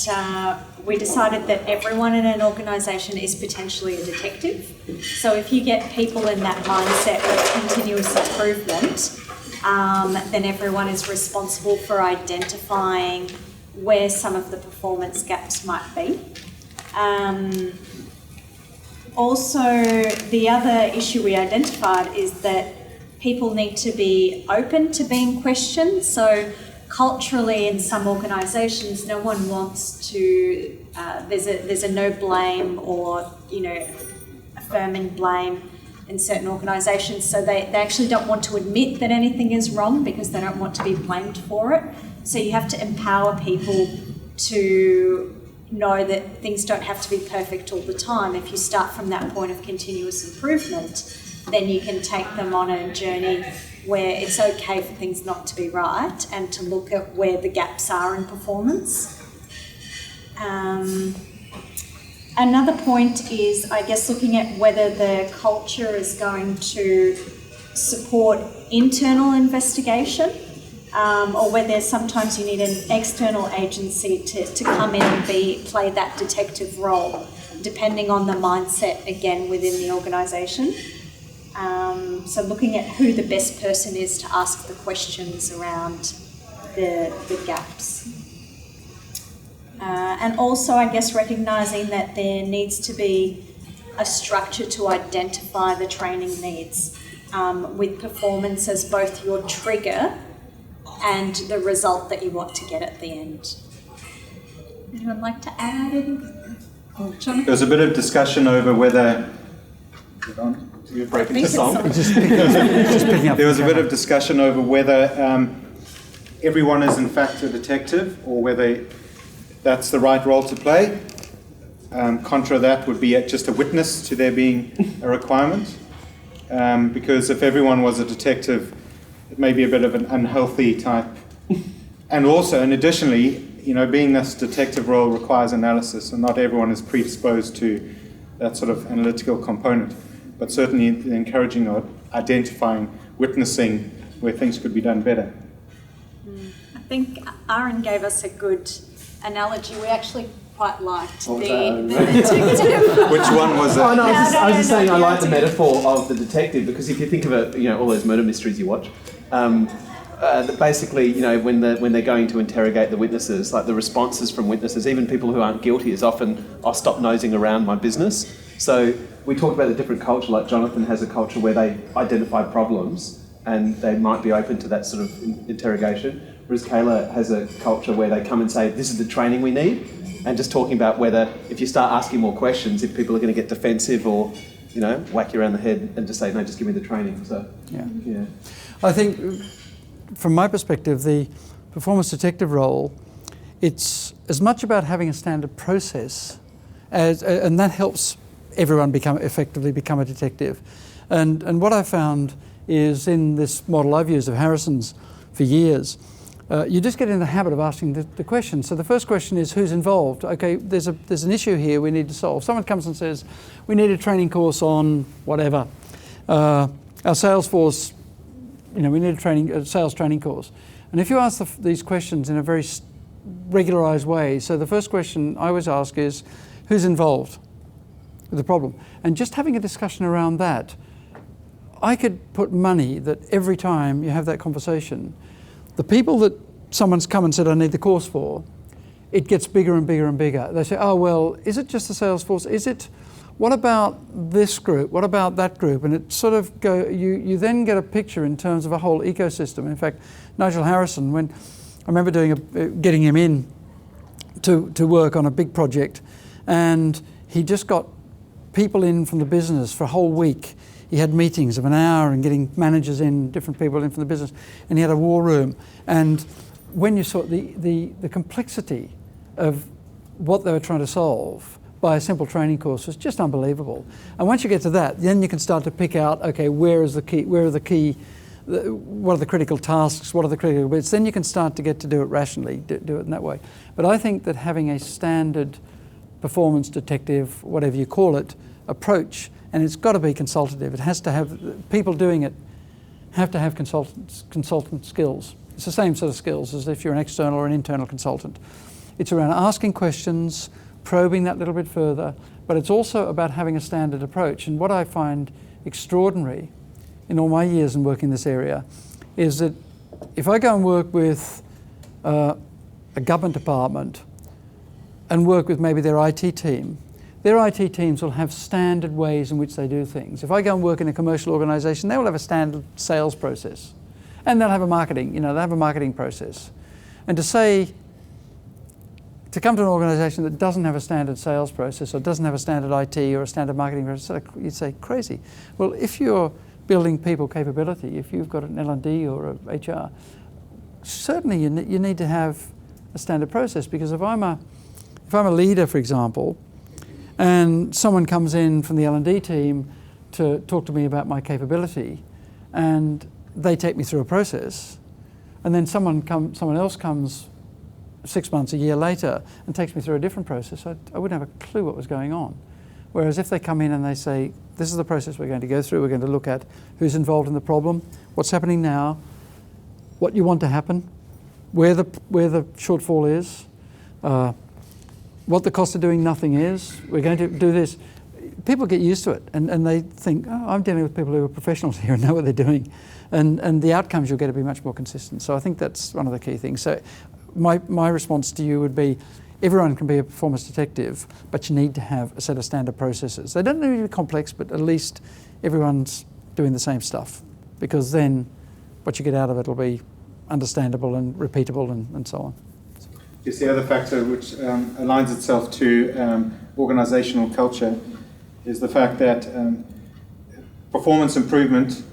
we decided that everyone in an organisation is potentially a detective. So if you get people in that mindset of continuous improvement, then everyone is responsible for identifying where some of the performance gaps might be. Also, the other issue we identified is that people need to be open to being questioned. So culturally, in some organisations, no one wants to. There's a no blame or affirming blame in certain organisations. So they actually don't want to admit that anything is wrong because they don't want to be blamed for it. So you have to empower people to know that things don't have to be perfect all the time. If you start from that point of continuous improvement, then you can take them on a journey where it's okay for things not to be right and to look at where the gaps are in performance. Another point is, I guess, looking at whether the culture is going to support internal investigation, or whether sometimes you need an external agency to come in and play that detective role, depending on the mindset, again, within the organisation. So looking at who the best person is to ask the questions around the gaps. And also, I guess, recognising that there needs to be a structure to identify the training needs, with performance as both your trigger and the result that you want to get at the end. Anyone like to add anything? There was a bit of discussion over whether... You're breaking the song. There was a bit of discussion over whether everyone is in fact a detective or whether that's the right role to play. Contra that would be just a witness to there being a requirement. Because if everyone was a detective, it may be a bit of an unhealthy type. And also, and additionally, being this detective role requires analysis, and not everyone is predisposed to that sort of analytical component. But certainly encouraging or identifying, witnessing where things could be done better. I think Aaron gave us a good analogy. We actually quite liked the detective. Which one was it? Oh, no, I was just saying I like the metaphor of the detective, because if you think of it, all those murder mysteries you watch, basically, when they're going to interrogate the witnesses, like the responses from witnesses, even people who aren't guilty, is often, I'll stop nosing around my business. So we talked about a different culture, like Jonathan has a culture where they identify problems and they might be open to that sort of interrogation. Whereas Kayla has a culture where they come and say, this is the training we need, and just talking about whether, if you start asking more questions, if people are going to get defensive or, whack you around the head and just say, no, just give me the training. So, yeah. I think, from my perspective, the performance detective role, it's as much about having a standard process, and that helps everyone effectively become a detective. And what I found is, in this model I've used of Harrison's for years, you just get in the habit of asking the question. So the first question is, who's involved? Okay, there's an issue here we need to solve. Someone comes and says, we need a training course on whatever. Our sales force, we need a sales training course. And if you ask these questions in a very regularised way, so the first question I always ask is, who's involved with the problem? And just having a discussion around that, I could put money that every time you have that conversation, the people that someone's come and said, I need the course for, it gets bigger and bigger and bigger. They say, oh, well, is it just the sales force? What about this group? What about that group? And it sort of you then get a picture in terms of a whole ecosystem. In fact, Nigel Harrison, when I remember getting him in to work on a big project, and he just got people in from the business for a whole week. He had meetings of an hour and getting managers in, different people in from the business, and he had a war room. And when you saw the complexity of what they were trying to solve by a simple training course was just unbelievable. And once you get to that, then you can start to pick out, okay, what are the critical tasks, what are the critical bits? Then you can start to get to do it rationally, do it in that way. But I think that having a standard performance detective, whatever you call it, approach, and it's got to be consultative. It has to have, people doing it have to have consultant skills. It's the same sort of skills as if you're an external or an internal consultant. It's around asking questions, probing that little bit further, but it's also about having a standard approach. And what I find extraordinary in all my years in working in this area is that if I go and work with a government department and work with maybe their IT team, their IT teams will have standard ways in which they do things. If I go and work in a commercial organisation, they will have a standard sales process. And they'll have a marketing, they'll have a marketing process. And to come to an organisation that doesn't have a standard sales process or doesn't have a standard IT or a standard marketing process, you'd say crazy. Well, if you're building people capability, if you've got an L&D or a HR, certainly you need to have a standard process, because if I'm a leader, for example, and someone comes in from the L&D team to talk to me about my capability, and they take me through a process, and then someone else comes 6 months, a year later, and takes me through a different process, I wouldn't have a clue what was going on. Whereas if they come in and they say, this is the process we're going to go through, we're going to look at who's involved in the problem, what's happening now, what you want to happen, where the shortfall is, what the cost of doing nothing is, we're going to do this. People get used to it, and they think, oh, I'm dealing with people who are professionals here and know what they're doing. And the outcomes you'll get to be much more consistent. So I think that's one of the key things. So my response to you would be, everyone can be a performance detective, but you need to have a set of standard processes. They don't need to be complex, but at least everyone's doing the same stuff, because then what you get out of it will be understandable and repeatable and so on. Just the other factor which aligns itself to organisational culture is the fact that performance improvement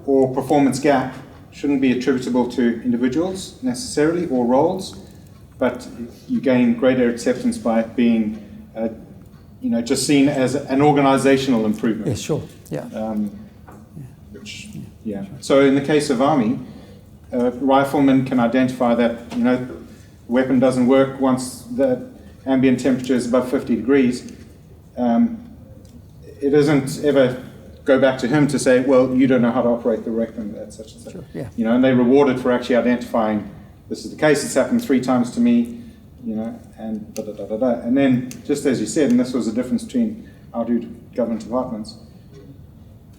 or performance gap shouldn't be attributable to individuals necessarily or roles, but you gain greater acceptance by being just seen as an organisational improvement. Yes, sure. Yeah. So in the case of Army, riflemen can identify that the weapon doesn't work once the ambient temperature is above 50 degrees. It doesn't ever go back to him to say, well, you don't know how to operate the weapon at such and such. Sure, yeah. And they're rewarded for actually identifying this is the case. It's happened 3 times to me, and da da da da da. And then, just as you said, and this was the difference between our 2 government departments,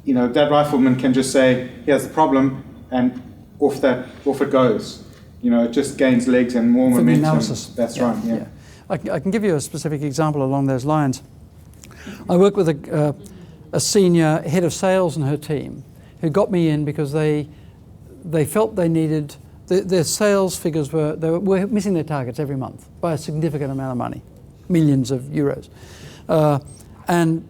that rifleman can just say, here's the problem, and off it goes. It just gains legs and more momentum. Analysis. That's right. Yeah. I can give you a specific example along those lines. I work with a senior head of sales and her team, who got me in because they felt they needed their sales figures were missing their targets every month by a significant amount of money, millions of euros, and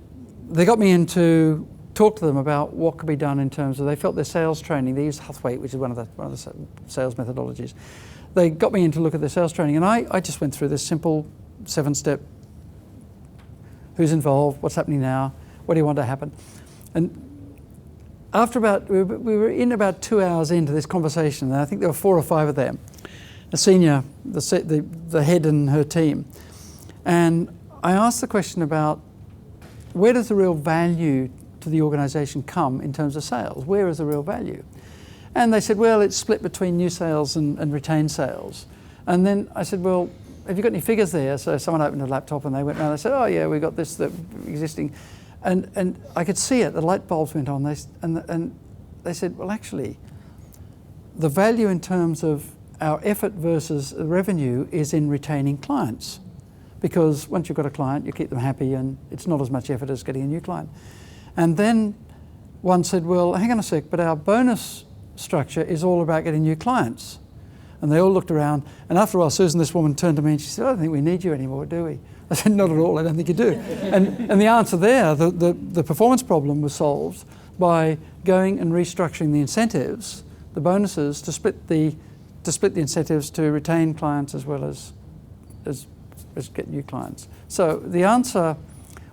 they got me in to talk to them about what could be done in terms of, they felt their sales training. They used Huthwaite, which is one of the sales methodologies. They got me in to look at their sales training, and I just went through this simple 7-step: who's involved, what's happening now, what do you want to happen? And after we were in about 2 hours into this conversation, and I think there were 4 or 5 of them, a senior, the head and her team, and I asked the question about, where does the real value to the organisation come in terms of sales? Where is the real value? And they said, well, it's split between new sales and retained sales. And then I said, well, have you got any figures there? So someone opened a laptop and they went around and they said, oh yeah, we got this, the existing. And I could see it, the light bulbs went on. And they said, well, actually, the value in terms of our effort versus the revenue is in retaining clients. Because once you've got a client, you keep them happy, and it's not as much effort as getting a new client. And then one said, well, hang on a sec, but our bonus structure is all about getting new clients. And they all looked around, and after a while, Susan, this woman, turned to me and she said, I don't think we need you anymore, do we? I said, not at all, I don't think you do. And the answer there, the performance problem was solved by going and restructuring the incentives, the bonuses, to split the incentives to retain clients as well as get new clients. So the answer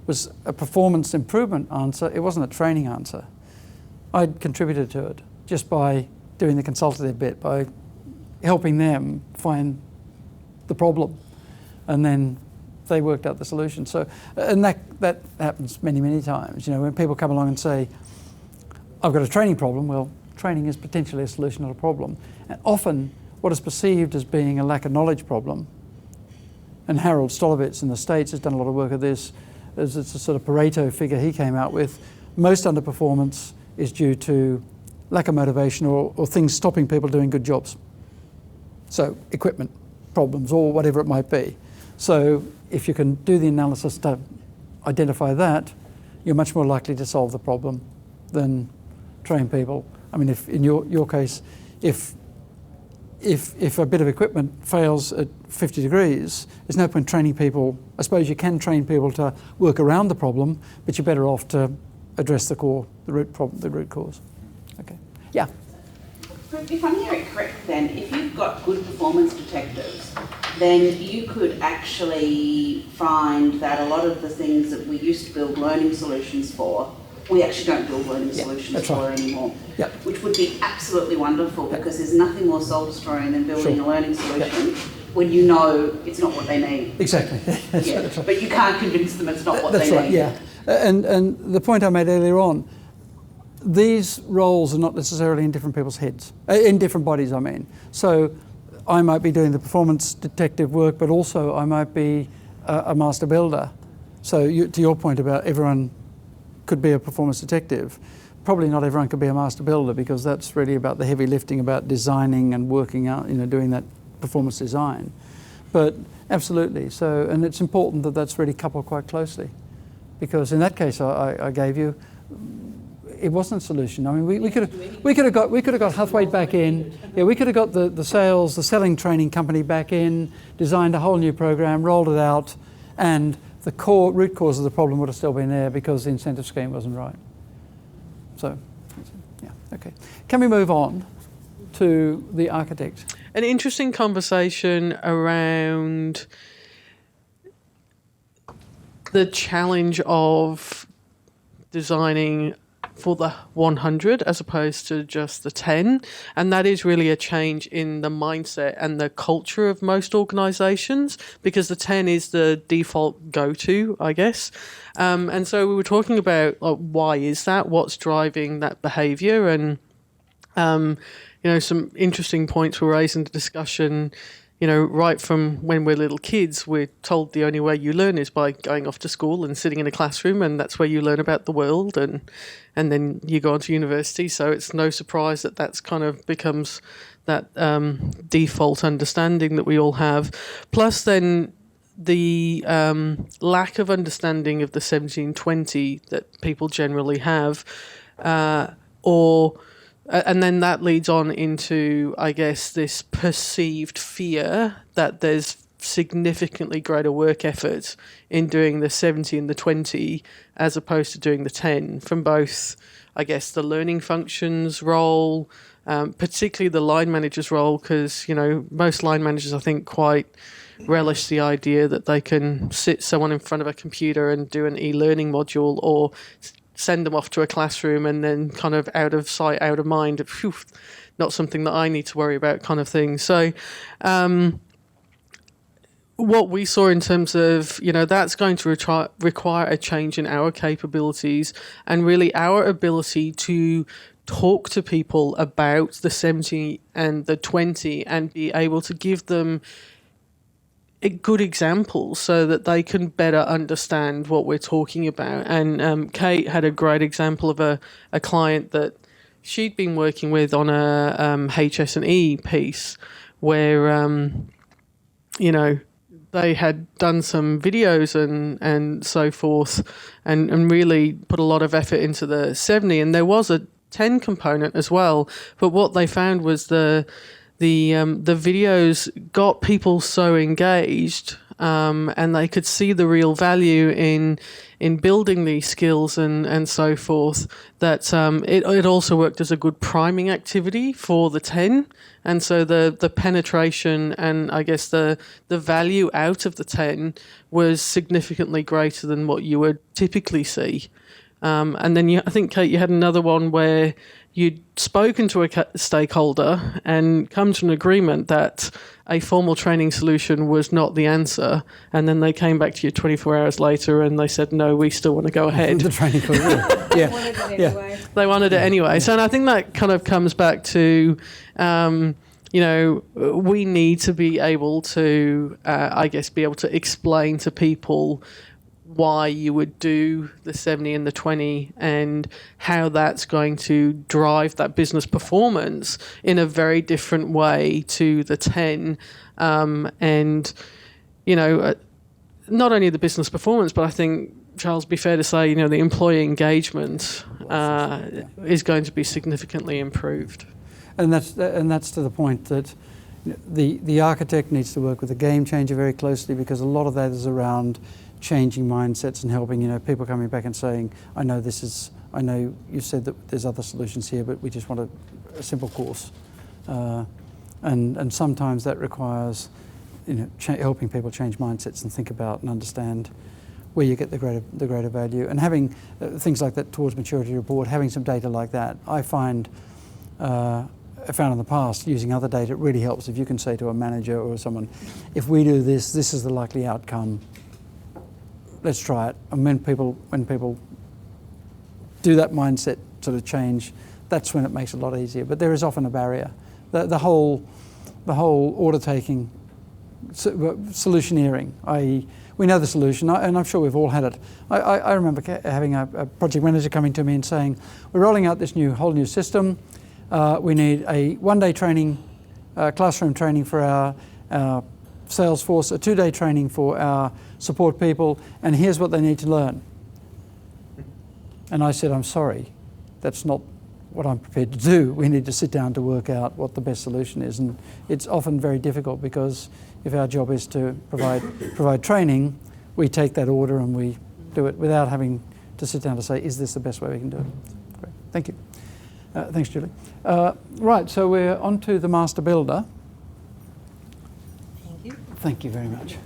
was a performance improvement answer. It wasn't a training answer. I'd contributed to it just by doing the consultative bit, by helping them find the problem, and then they worked out the solution. So, and that happens many, many times. When people come along and say, I've got a training problem, well, training is potentially a solution, not a problem. And often what is perceived as being a lack of knowledge problem, and Harold Stolovitz in the States has done a lot of work of this, as it's a sort of Pareto figure he came out with. Most underperformance is due to lack of motivation or things stopping people doing good jobs. So equipment problems or whatever it might be. So if you can do the analysis to identify that, you're much more likely to solve the problem than train people. I mean, if in your case, if a bit of equipment fails at 50 degrees, there's no point training people. I suppose you can train people to work around the problem, but you're better off to address the root cause. Okay. Yeah. If I'm hearing correct then, if you've got good performance detectives, then you could actually find that a lot of the things that we used to build learning solutions for, we actually don't build learning solutions for anymore. Yep. Which would be absolutely wonderful, because there's nothing more soul-destroying than building a learning solution when you know it's not what they need. Exactly. Yeah. That's right. But you can't convince them it's not what they need. That's right, yeah. And the point I made earlier on, these roles are not necessarily in different people's heads, in different bodies, I mean. So I might be doing the performance detective work, but also I might be a master builder. So to your point about everyone could be a performance detective, probably not everyone could be a master builder, because that's really about the heavy lifting about designing and working out, doing that performance design. But absolutely, so, and it's important that that's really coupled quite closely, because in that case I gave you, it wasn't a solution. I mean, we could have got Huthwaite back in. Yeah, we could have got the selling training company back in, designed a whole new program, rolled it out, and the root cause of the problem would have still been there because the incentive scheme wasn't right. So, yeah, okay. Can we move on to the architect? An interesting conversation around the challenge of designing for the 100 as opposed to just the 10, and that is really a change in the mindset and the culture of most organisations, because the 10 is the default go-to, I guess. And so we were talking about why is that, what's driving that behaviour, and some interesting points were raised in the discussion. Right from when we're little kids, we're told the only way you learn is by going off to school and sitting in a classroom, and that's where you learn about the world, and then you go on to university. So it's no surprise that that's kind of becomes that default understanding that we all have. Plus then the lack of understanding of the 1720 that people generally have, and then that leads on into, I guess, this perceived fear that there's significantly greater work effort in doing the 70 and the 20 as opposed to doing the 10, from both, I guess, the learning functions role, particularly the line manager's role, because, most line managers, I think, quite relish the idea that they can sit someone in front of a computer and do an e-learning module, or send them off to a classroom and then kind of out of sight, out of mind, phew, not something that I need to worry about kind of thing. So what we saw in terms of, that's going to require a change in our capabilities and really our ability to talk to people about the 70 and the 20 and be able to give them good examples so that they can better understand what we're talking about. And Kate had a great example of a client that she'd been working with on a HS&E piece where, they had done some videos and so forth and really put a lot of effort into the 70. And there was a 10 component as well. But what they found was the videos got people so engaged, and they could see the real value in building these skills and so forth, that it also worked as a good priming activity for the 10. And so the penetration and I guess the value out of the 10 was significantly greater than what you would typically see. And then I think, Kate, you had another one where you'd spoken to a stakeholder and come to an agreement that a formal training solution was not the answer, and then they came back to you 24 hours later and they said, no, we still want to go ahead. The training for yeah. Wanted it anyway. They wanted it anyway. So, and I think that kind of comes back to, we need to be able to, be able to explain to people why you would do the 70 and the 20 and how that's going to drive that business performance in a very different way to the 10. Not only the business performance, but I think, Charles, be fair to say, the employee engagement is going to be significantly improved. And that's to the point that the architect needs to work with the game changer very closely, because a lot of that is around changing mindsets and helping, people coming back and saying, I know you said that there's other solutions here, but we just want a simple course. And sometimes that requires, helping people change mindsets and think about and understand where you get the greater value. And having things like that towards maturity report, having some data like that, I found in the past, using other data, it really helps if you can say to a manager or someone, if we do this, this is the likely outcome. Let's try it. And when people do that mindset sort of change, that's when it makes it a lot easier. But there is often a barrier. The whole order taking, solutioneering, i.e., we know the solution, and I'm sure we've all had it. I remember having a project manager coming to me and saying, we're rolling out this whole new system. We need a one-day training, classroom training for our sales force, a 2-day training for our support people, and here's what they need to learn. And I said, I'm sorry, that's not what I'm prepared to do. We need to sit down to work out what the best solution is. And it's often very difficult, because if our job is to provide training, we take that order and we do it without having to sit down to say, is this the best way we can do it? Great, thank you. Thanks, Julie. Right, so we're on to the master builder. Thank you. Thank you very much.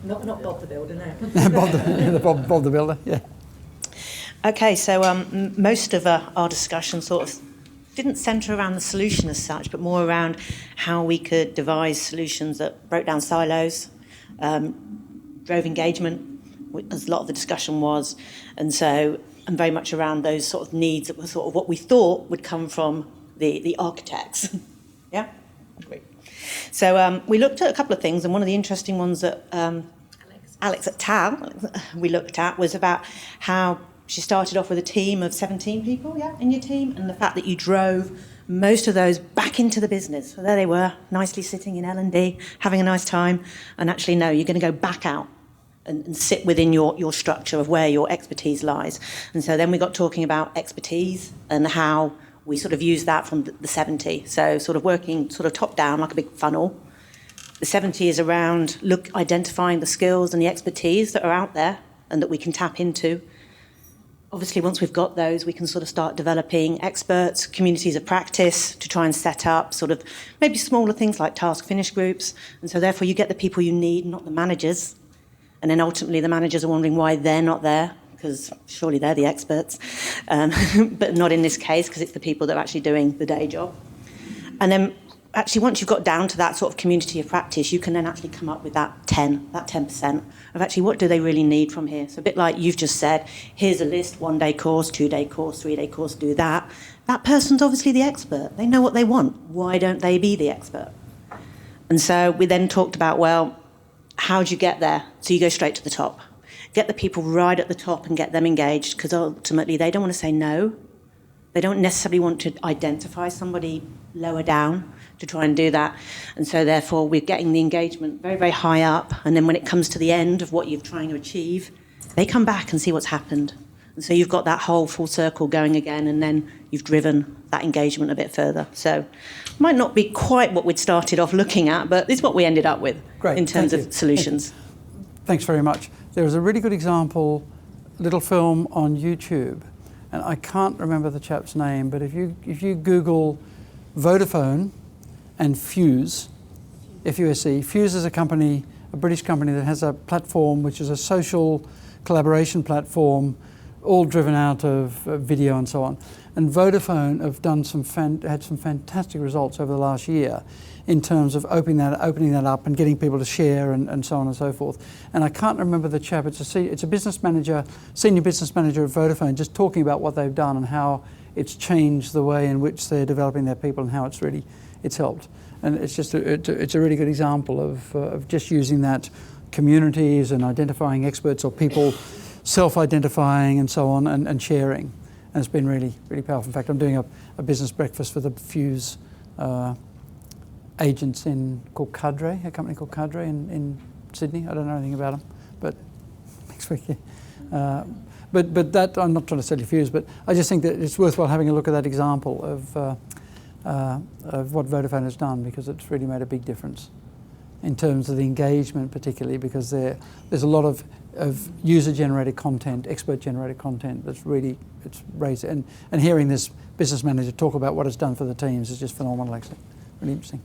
Not Bob the Builder, no. Bob the builder, yeah. Okay, so most of our discussion sort of didn't centre around the solution as such, but more around how we could devise solutions that broke down silos, drove engagement, as a lot of the discussion was, and very much around those sort of needs that were sort of what we thought would come from the architects. Yeah? Great. So we looked at a couple of things, and one of the interesting ones that Alex at TAL we looked at was about how she started off with a team of 17 people, in your team, and the fact that you drove most of those back into the business. So there they were, nicely sitting in L&D, having a nice time, and actually, no, you're going to go back out and sit within your structure of where your expertise lies. And so then we got talking about expertise and how we sort of use that from the 70. So sort of working sort of top down like a big funnel. The 70 is around identifying the skills and the expertise that are out there and that we can tap into. Obviously, once we've got those, we can sort of start developing experts, communities of practice to try and set up sort of maybe smaller things like task finish groups. And so therefore you get the people you need, not the managers. And then ultimately the managers are wondering why they're not there, because surely they're the experts. But not in this case, because it's the people that are actually doing the day job. And then actually once you've got down to that sort of community of practice, you can then actually come up with that 10% of actually what do they really need from here. So a bit like you've just said, here's a list, 1-day course, 2-day course, 3-day course, do that. That person's obviously the expert. They know what they want. Why don't they be the expert? And so we then talked about, well, how do you get there? So you go straight to the top. Get the people right at the top and get them engaged, because ultimately they don't want to say no. They don't necessarily want to identify somebody lower down to try and do that. And so therefore we're getting the engagement very, very high up. And then when it comes to the end of what you're trying to achieve, they come back and see what's happened. And so you've got that whole full circle going again, and then you've driven that engagement a bit further. So it might not be quite what we'd started off looking at, but it's what we ended up with. Great, in terms of solutions. Thanks very much. There was a really good example, little film on YouTube, and I can't remember the chap's name, but if you Google Vodafone and Fuse, F-U-S-E, Fuse is a company, a British company that has a platform which is a social collaboration platform all driven out of video and so on. And Vodafone have done had some fantastic results over the last year in terms of opening that up and getting people to share and so on and so forth. And I can't remember the chap, it's a business manager, senior business manager at Vodafone, just talking about what they've done and how it's changed the way in which they're developing their people and how it's helped. And it's just it's a really good example of just using that communities and identifying experts or people self-identifying and so on and sharing. And it's been really, really powerful. In fact, I'm doing a business breakfast for the Fuse agents called Cadre, a company called Cadre in Sydney. I don't know anything about them, but next week, yeah. But that, I'm not trying to sell you Fuse, but I just think that it's worthwhile having a look at that example of what Vodafone has done, because it's really made a big difference in terms of the engagement, particularly because there's a lot of user-generated content, expert-generated content it's raised. And hearing this business manager talk about what it's done for the teams is just phenomenal, actually. Really interesting.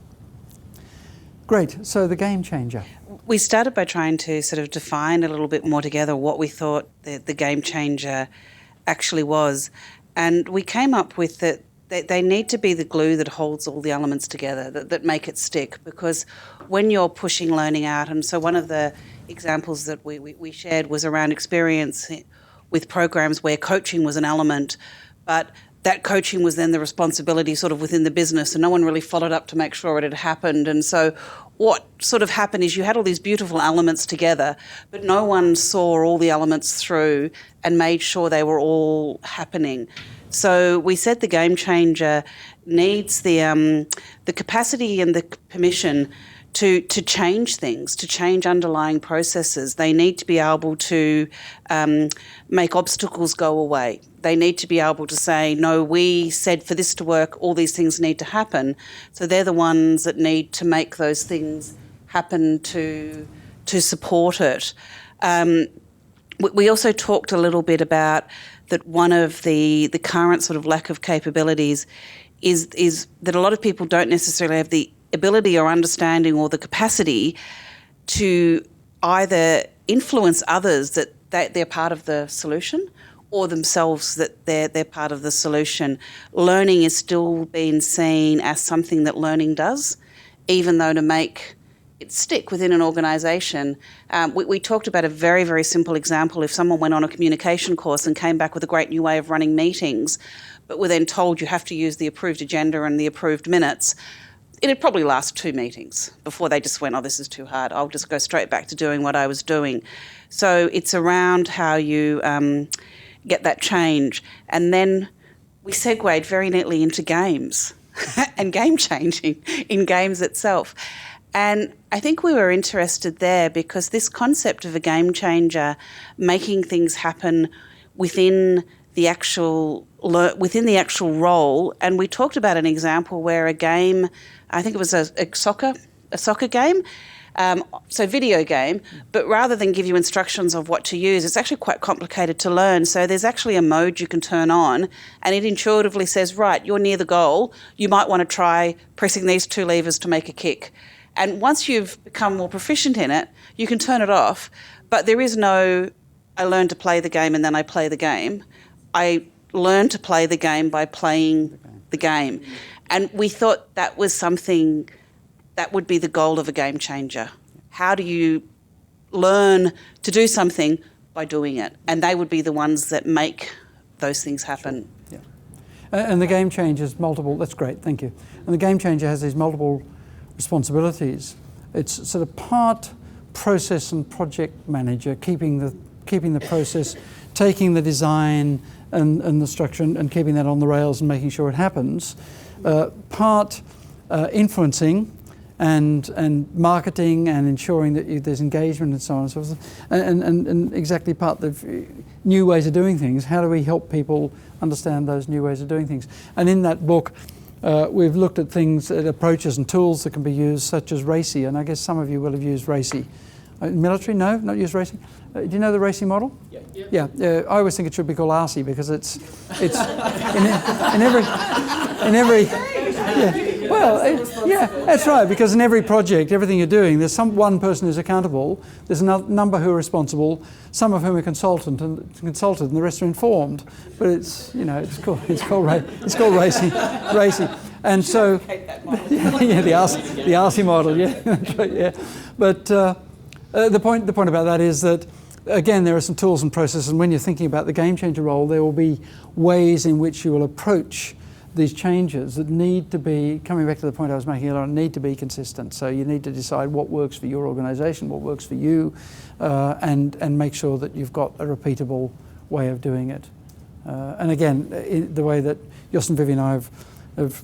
Great. So the game changer. We started by trying to sort of define a little bit more together what we thought the game changer actually was. And we came up with that they need to be the glue that holds all the elements together, that make it stick. Because when you're pushing learning out, and so one of the examples that we shared was around experience with programs where coaching was an element, but that coaching was then the responsibility sort of within the business, and no one really followed up to make sure it had happened. And so what sort of happened is you had all these beautiful elements together, but no one saw all the elements through and made sure they were all happening. So we said the game changer needs the capacity and the permission to change things, to change underlying processes. They need to be able to make obstacles go away. They need to be able to say, no, we said for this to work, all these things need to happen. So they're the ones that need to make those things happen to support it. We also talked a little bit about that one of the current sort of lack of capabilities is that a lot of people don't necessarily have the ability or understanding or the capacity to either influence others that they're part of the solution, or themselves that they're part of the solution. Learning is still being seen as something that learning does, even though to make it stick within an organisation. We talked about a very, very simple example. If someone went on a communication course and came back with a great new way of running meetings, but were then told you have to use the approved agenda and the approved minutes, it'd probably last 2 meetings before they just went, oh, this is too hard. I'll just go straight back to doing what I was doing. So it's around how you get that change. And then we segued very neatly into games and game changing in games itself. And I think we were interested there because this concept of a game changer, making things happen within the actual role, and we talked about an example where a game, I think it was a soccer game, so video game, but rather than give you instructions of what to use, it's actually quite complicated to learn. So there's actually a mode you can turn on, and it intuitively says, right, you're near the goal, you might want to try pressing these 2 levers to make a kick. And once you've become more proficient in it, you can turn it off, but there is no, I learned to play the game and then I play the game. I learn to play the game by playing the game. And we thought that was something that would be the goal of a game changer. How do you learn to do something by doing it? And they would be the ones that make those things happen. Sure. Yeah. And the game changer has multiple, that's great, thank you. And the game changer has these multiple responsibilities. It's sort of part process and project manager, keeping the process, taking the design and the structure and keeping that on the rails and making sure it happens. Part influencing and marketing and ensuring that there's engagement and so on and so forth. And exactly part of new ways of doing things. How do we help people understand those new ways of doing things? And in that book, we've looked at things, at approaches and tools that can be used, such as RACI, and I guess some of you will have used RACI. Military, no, not used RACI. Do you know the RACI model? Yeah. I always think it should be called RC because it's in every Yeah, that's right, because in every project, everything you're doing, there's one person who's accountable, there's a number who are responsible, some of whom are consulted, and the rest are informed. But it's called racing. And so, the RC model, yeah, that's right, yeah. But the point about that is that, again, there are some tools and processes, and when you're thinking about the game changer role, there will be ways in which you will approach these changes that need to be, coming back to the point I was making earlier, need to be consistent. So you need to decide what works for your organisation, what works for you, and make sure that you've got a repeatable way of doing it. And again, the way that Jos and Vivian and I have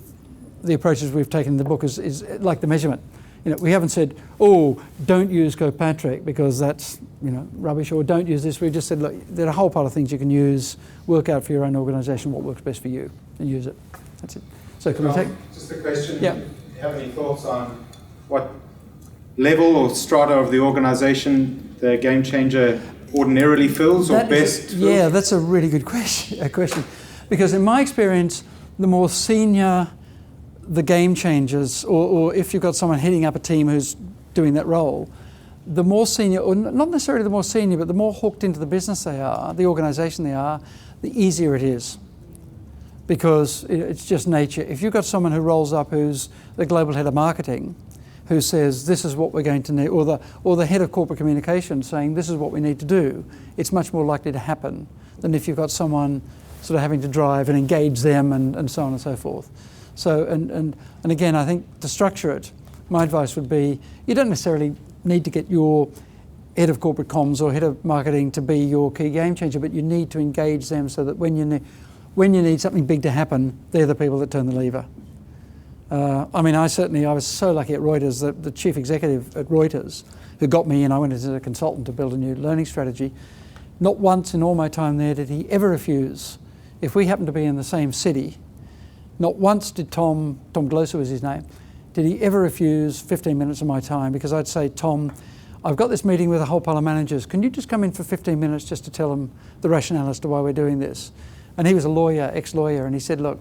the approaches we've taken in the book is like the measurement. We haven't said, don't use Kirkpatrick because that's rubbish, or don't use this. We've just said, look, there are a whole pile of things you can use, work out for your own organisation what works best for you, and use it. That's it. So can we take... Just a question. Yeah. Do you have any thoughts on what level or strata of the organisation the game changer ordinarily fills or best fills? Yeah, that's a really good question. Because in my experience, the more senior the game changers, or if you've got someone heading up a team who's doing that role, the more senior, or not necessarily the more senior, but the more hooked into the business they are, the organisation they are, the easier it is. Because it's just nature. If you've got someone who rolls up who's the global head of marketing, who says this is what we're going to need, or the head of corporate communications saying this is what we need to do, it's much more likely to happen than if you've got someone sort of having to drive and engage them and so on and so forth. So, and again, I think to structure it, my advice would be, you don't necessarily need to get your head of corporate comms or head of marketing to be your key game changer, but you need to engage them so that when you need something big to happen, they're the people that turn the lever. I was so lucky at Reuters, that the chief executive at Reuters, who got me in, I went as a consultant to build a new learning strategy. Not once in all my time there did he ever refuse, if we happened to be in the same city, not once did Tom Gloser was his name, did he ever refuse 15 minutes of my time, because I'd say, Tom, I've got this meeting with a whole pile of managers. Can you just come in for 15 minutes just to tell them the rationale as to why we're doing this? And he was a lawyer, ex-lawyer, and he said, look,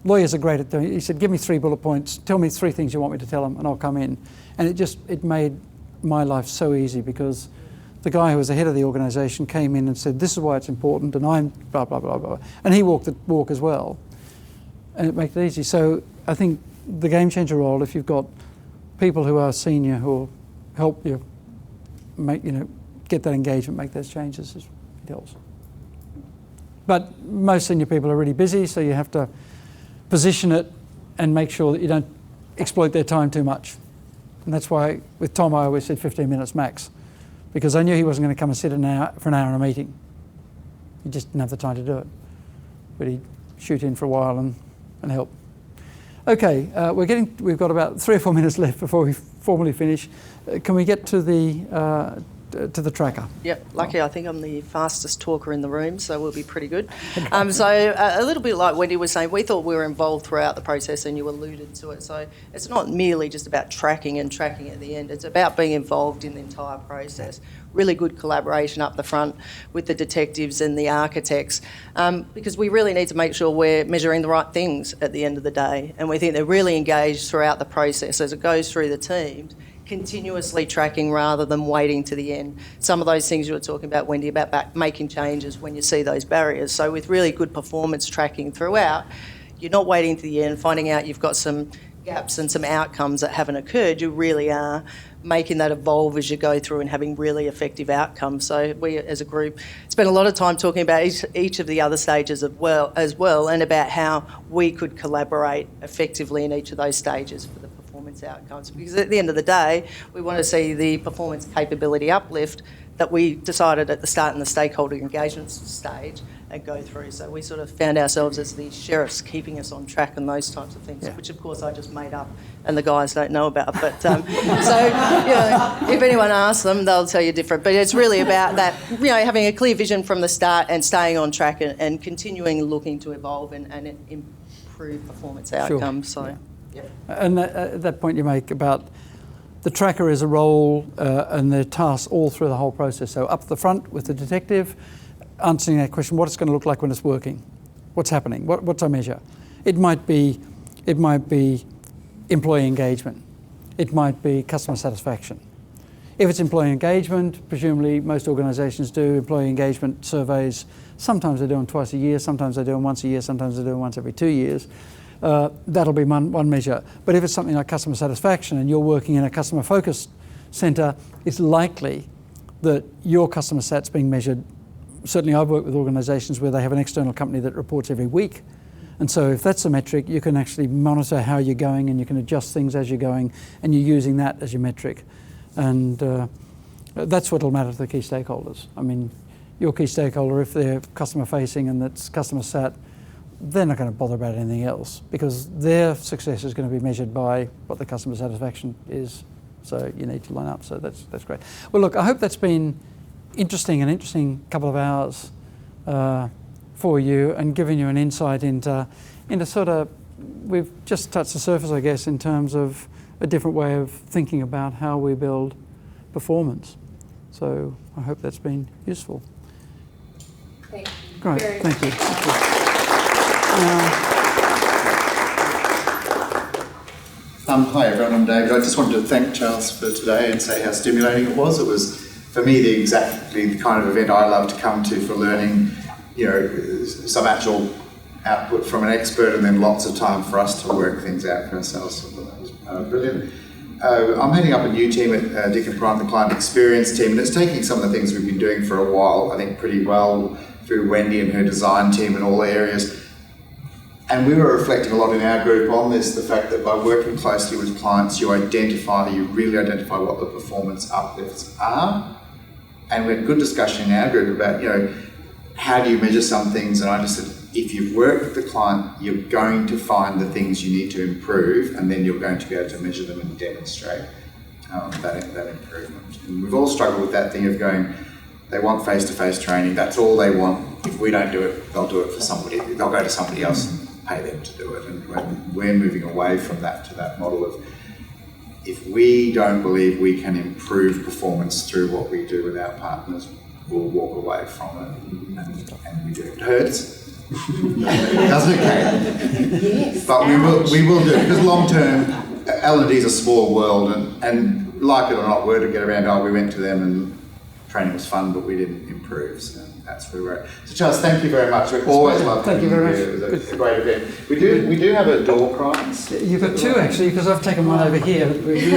lawyers are great at doing it. He said, give me 3 bullet points, tell me 3 things you want me to tell them, and I'll come in. And it made my life so easy, because the guy who was the head of the organisation came in and said, this is why it's important, and I'm blah, blah, blah, blah. And he walked the walk as well. And it makes it easy. So I think the game changer role, if you've got people who are senior who will help you get that engagement, make those changes, it helps. But most senior people are really busy, so you have to position it and make sure that you don't exploit their time too much. And that's why with Tom I always said 15 minutes max, because I knew he wasn't going to come and sit for an hour in a meeting. He just didn't have the time to do it. But he'd shoot in for a while and help. Okay, we've got about 3 or 4 minutes left before we formally finish. Can we get to the tracker? Yep, lucky I think I'm the fastest talker in the room, so we'll be pretty good. So a little bit like Wendy was saying, we thought we were involved throughout the process, and you alluded to it. So it's not merely just about tracking at the end. It's about being involved in the entire process. Really good collaboration up the front with the detectives and the architects, because we really need to make sure we're measuring the right things at the end of the day. And we think they're really engaged throughout the process as it goes through the teams, continuously tracking rather than waiting to the end. Some of those things you were talking about, Wendy, about making changes when you see those barriers. So with really good performance tracking throughout, you're not waiting to the end, finding out you've got some gaps and some outcomes that haven't occurred. You really are making that evolve as you go through and having really effective outcomes. So we as a group spent a lot of time talking about each of the other stages as well, and about how we could collaborate effectively in each of those stages for the performance outcomes. Because at the end of the day, we want to see the performance capability uplift that we decided at the start in the stakeholder engagement stage and go through. So we sort of found ourselves as the sheriffs keeping us on track and those types of things, which of course I just made up and the guys don't know about. But so, if anyone asks them, they'll tell you different. But it's really about that, having a clear vision from the start and staying on track and continuing looking to evolve and improve performance outcomes. Sure. So, And that point you make about the tracker is a role and the tasks all through the whole process. So up the front with the detective, answering that question, what it's going to look like when it's working, what's happening, what's our measure. It might be It might be employee engagement. It might be customer satisfaction. If it's employee engagement, presumably most organisations do employee engagement surveys. Sometimes they do them twice a year, sometimes they do them once a year, sometimes they do them once every 2 years. That'll be one measure. But if it's something like customer satisfaction and you're working in a customer focused centre, it's likely that your customer sat's being measured. Certainly I've worked with organisations where they have an external company that reports every week. And so if that's a metric, you can actually monitor how you're going and you can adjust things as you're going, and you're using that as your metric. And that's what will matter to the key stakeholders. I mean, your key stakeholder, if they're customer facing and that's customer sat, they're not going to bother about anything else because their success is going to be measured by what the customer satisfaction is. So you need to line up. So that's great. Well, look, I hope that's been an interesting couple of hours for you and given you an insight into sort of, we've just touched the surface, I guess, in terms of a different way of thinking about how we build performance. So I hope that's been useful. Thank you. Great, thank you. Hi everyone, I'm David. I just wanted to thank Charles for today and say how stimulating it was. It was, for me, exactly the kind of event I love to come to for learning, some actual output from an expert and then lots of time for us to work things out for ourselves. So that was brilliant. I'm heading up a new team at DeakInPrime, the client experience team, and it's taking some of the things we've been doing for a while, I think pretty well, through Wendy and her design team in all areas. And we were reflecting a lot in our group on this, the fact that by working closely with clients, you really identify what the performance uplifts are. And we had good discussion in our group about, how do you measure some things? And I just said, if you've worked with the client, you're going to find the things you need to improve, and then you're going to be able to measure them and demonstrate that improvement. And we've all struggled with that thing of going, they want face-to-face training, that's all they want. If we don't do it, they'll do it for somebody. They'll go to somebody else and pay them to do it. And we're moving away from that to that model of, if we don't believe we can improve performance through what we do with our partners, we'll walk away from it. And we do. It hurts. Doesn't it, Kate? Yes. But we will do it, because long term, L&D is a small world, and like it or not, word to get around, we went to them and training was fun, but we didn't improve. So that's where we're at. So Charles, thank you very much. We always love thank you very much. It was a great event. We do have a door prize. You've got two actually, because I've taken one over here. I think you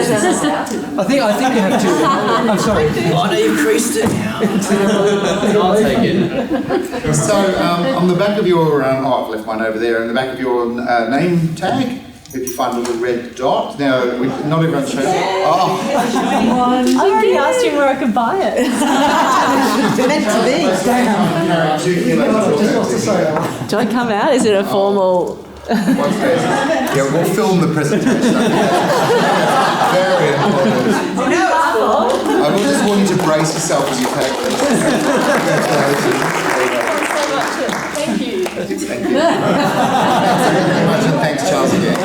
have two. I'm sorry. Oh no, you've increased it now. I'll take it. So on the back of your, I've left mine over there. On the back of your name tag, if you find a little red dot. Now, not everyone's shown it. Oh. I already asked you where I could buy it. Meant to be. Do I come out? Is it a formal? Yeah, we'll film the presentation. Very important. I will just want you to brace yourself as you take this. Thank you. Thank you. Thank you very much, and thanks, Charles, again.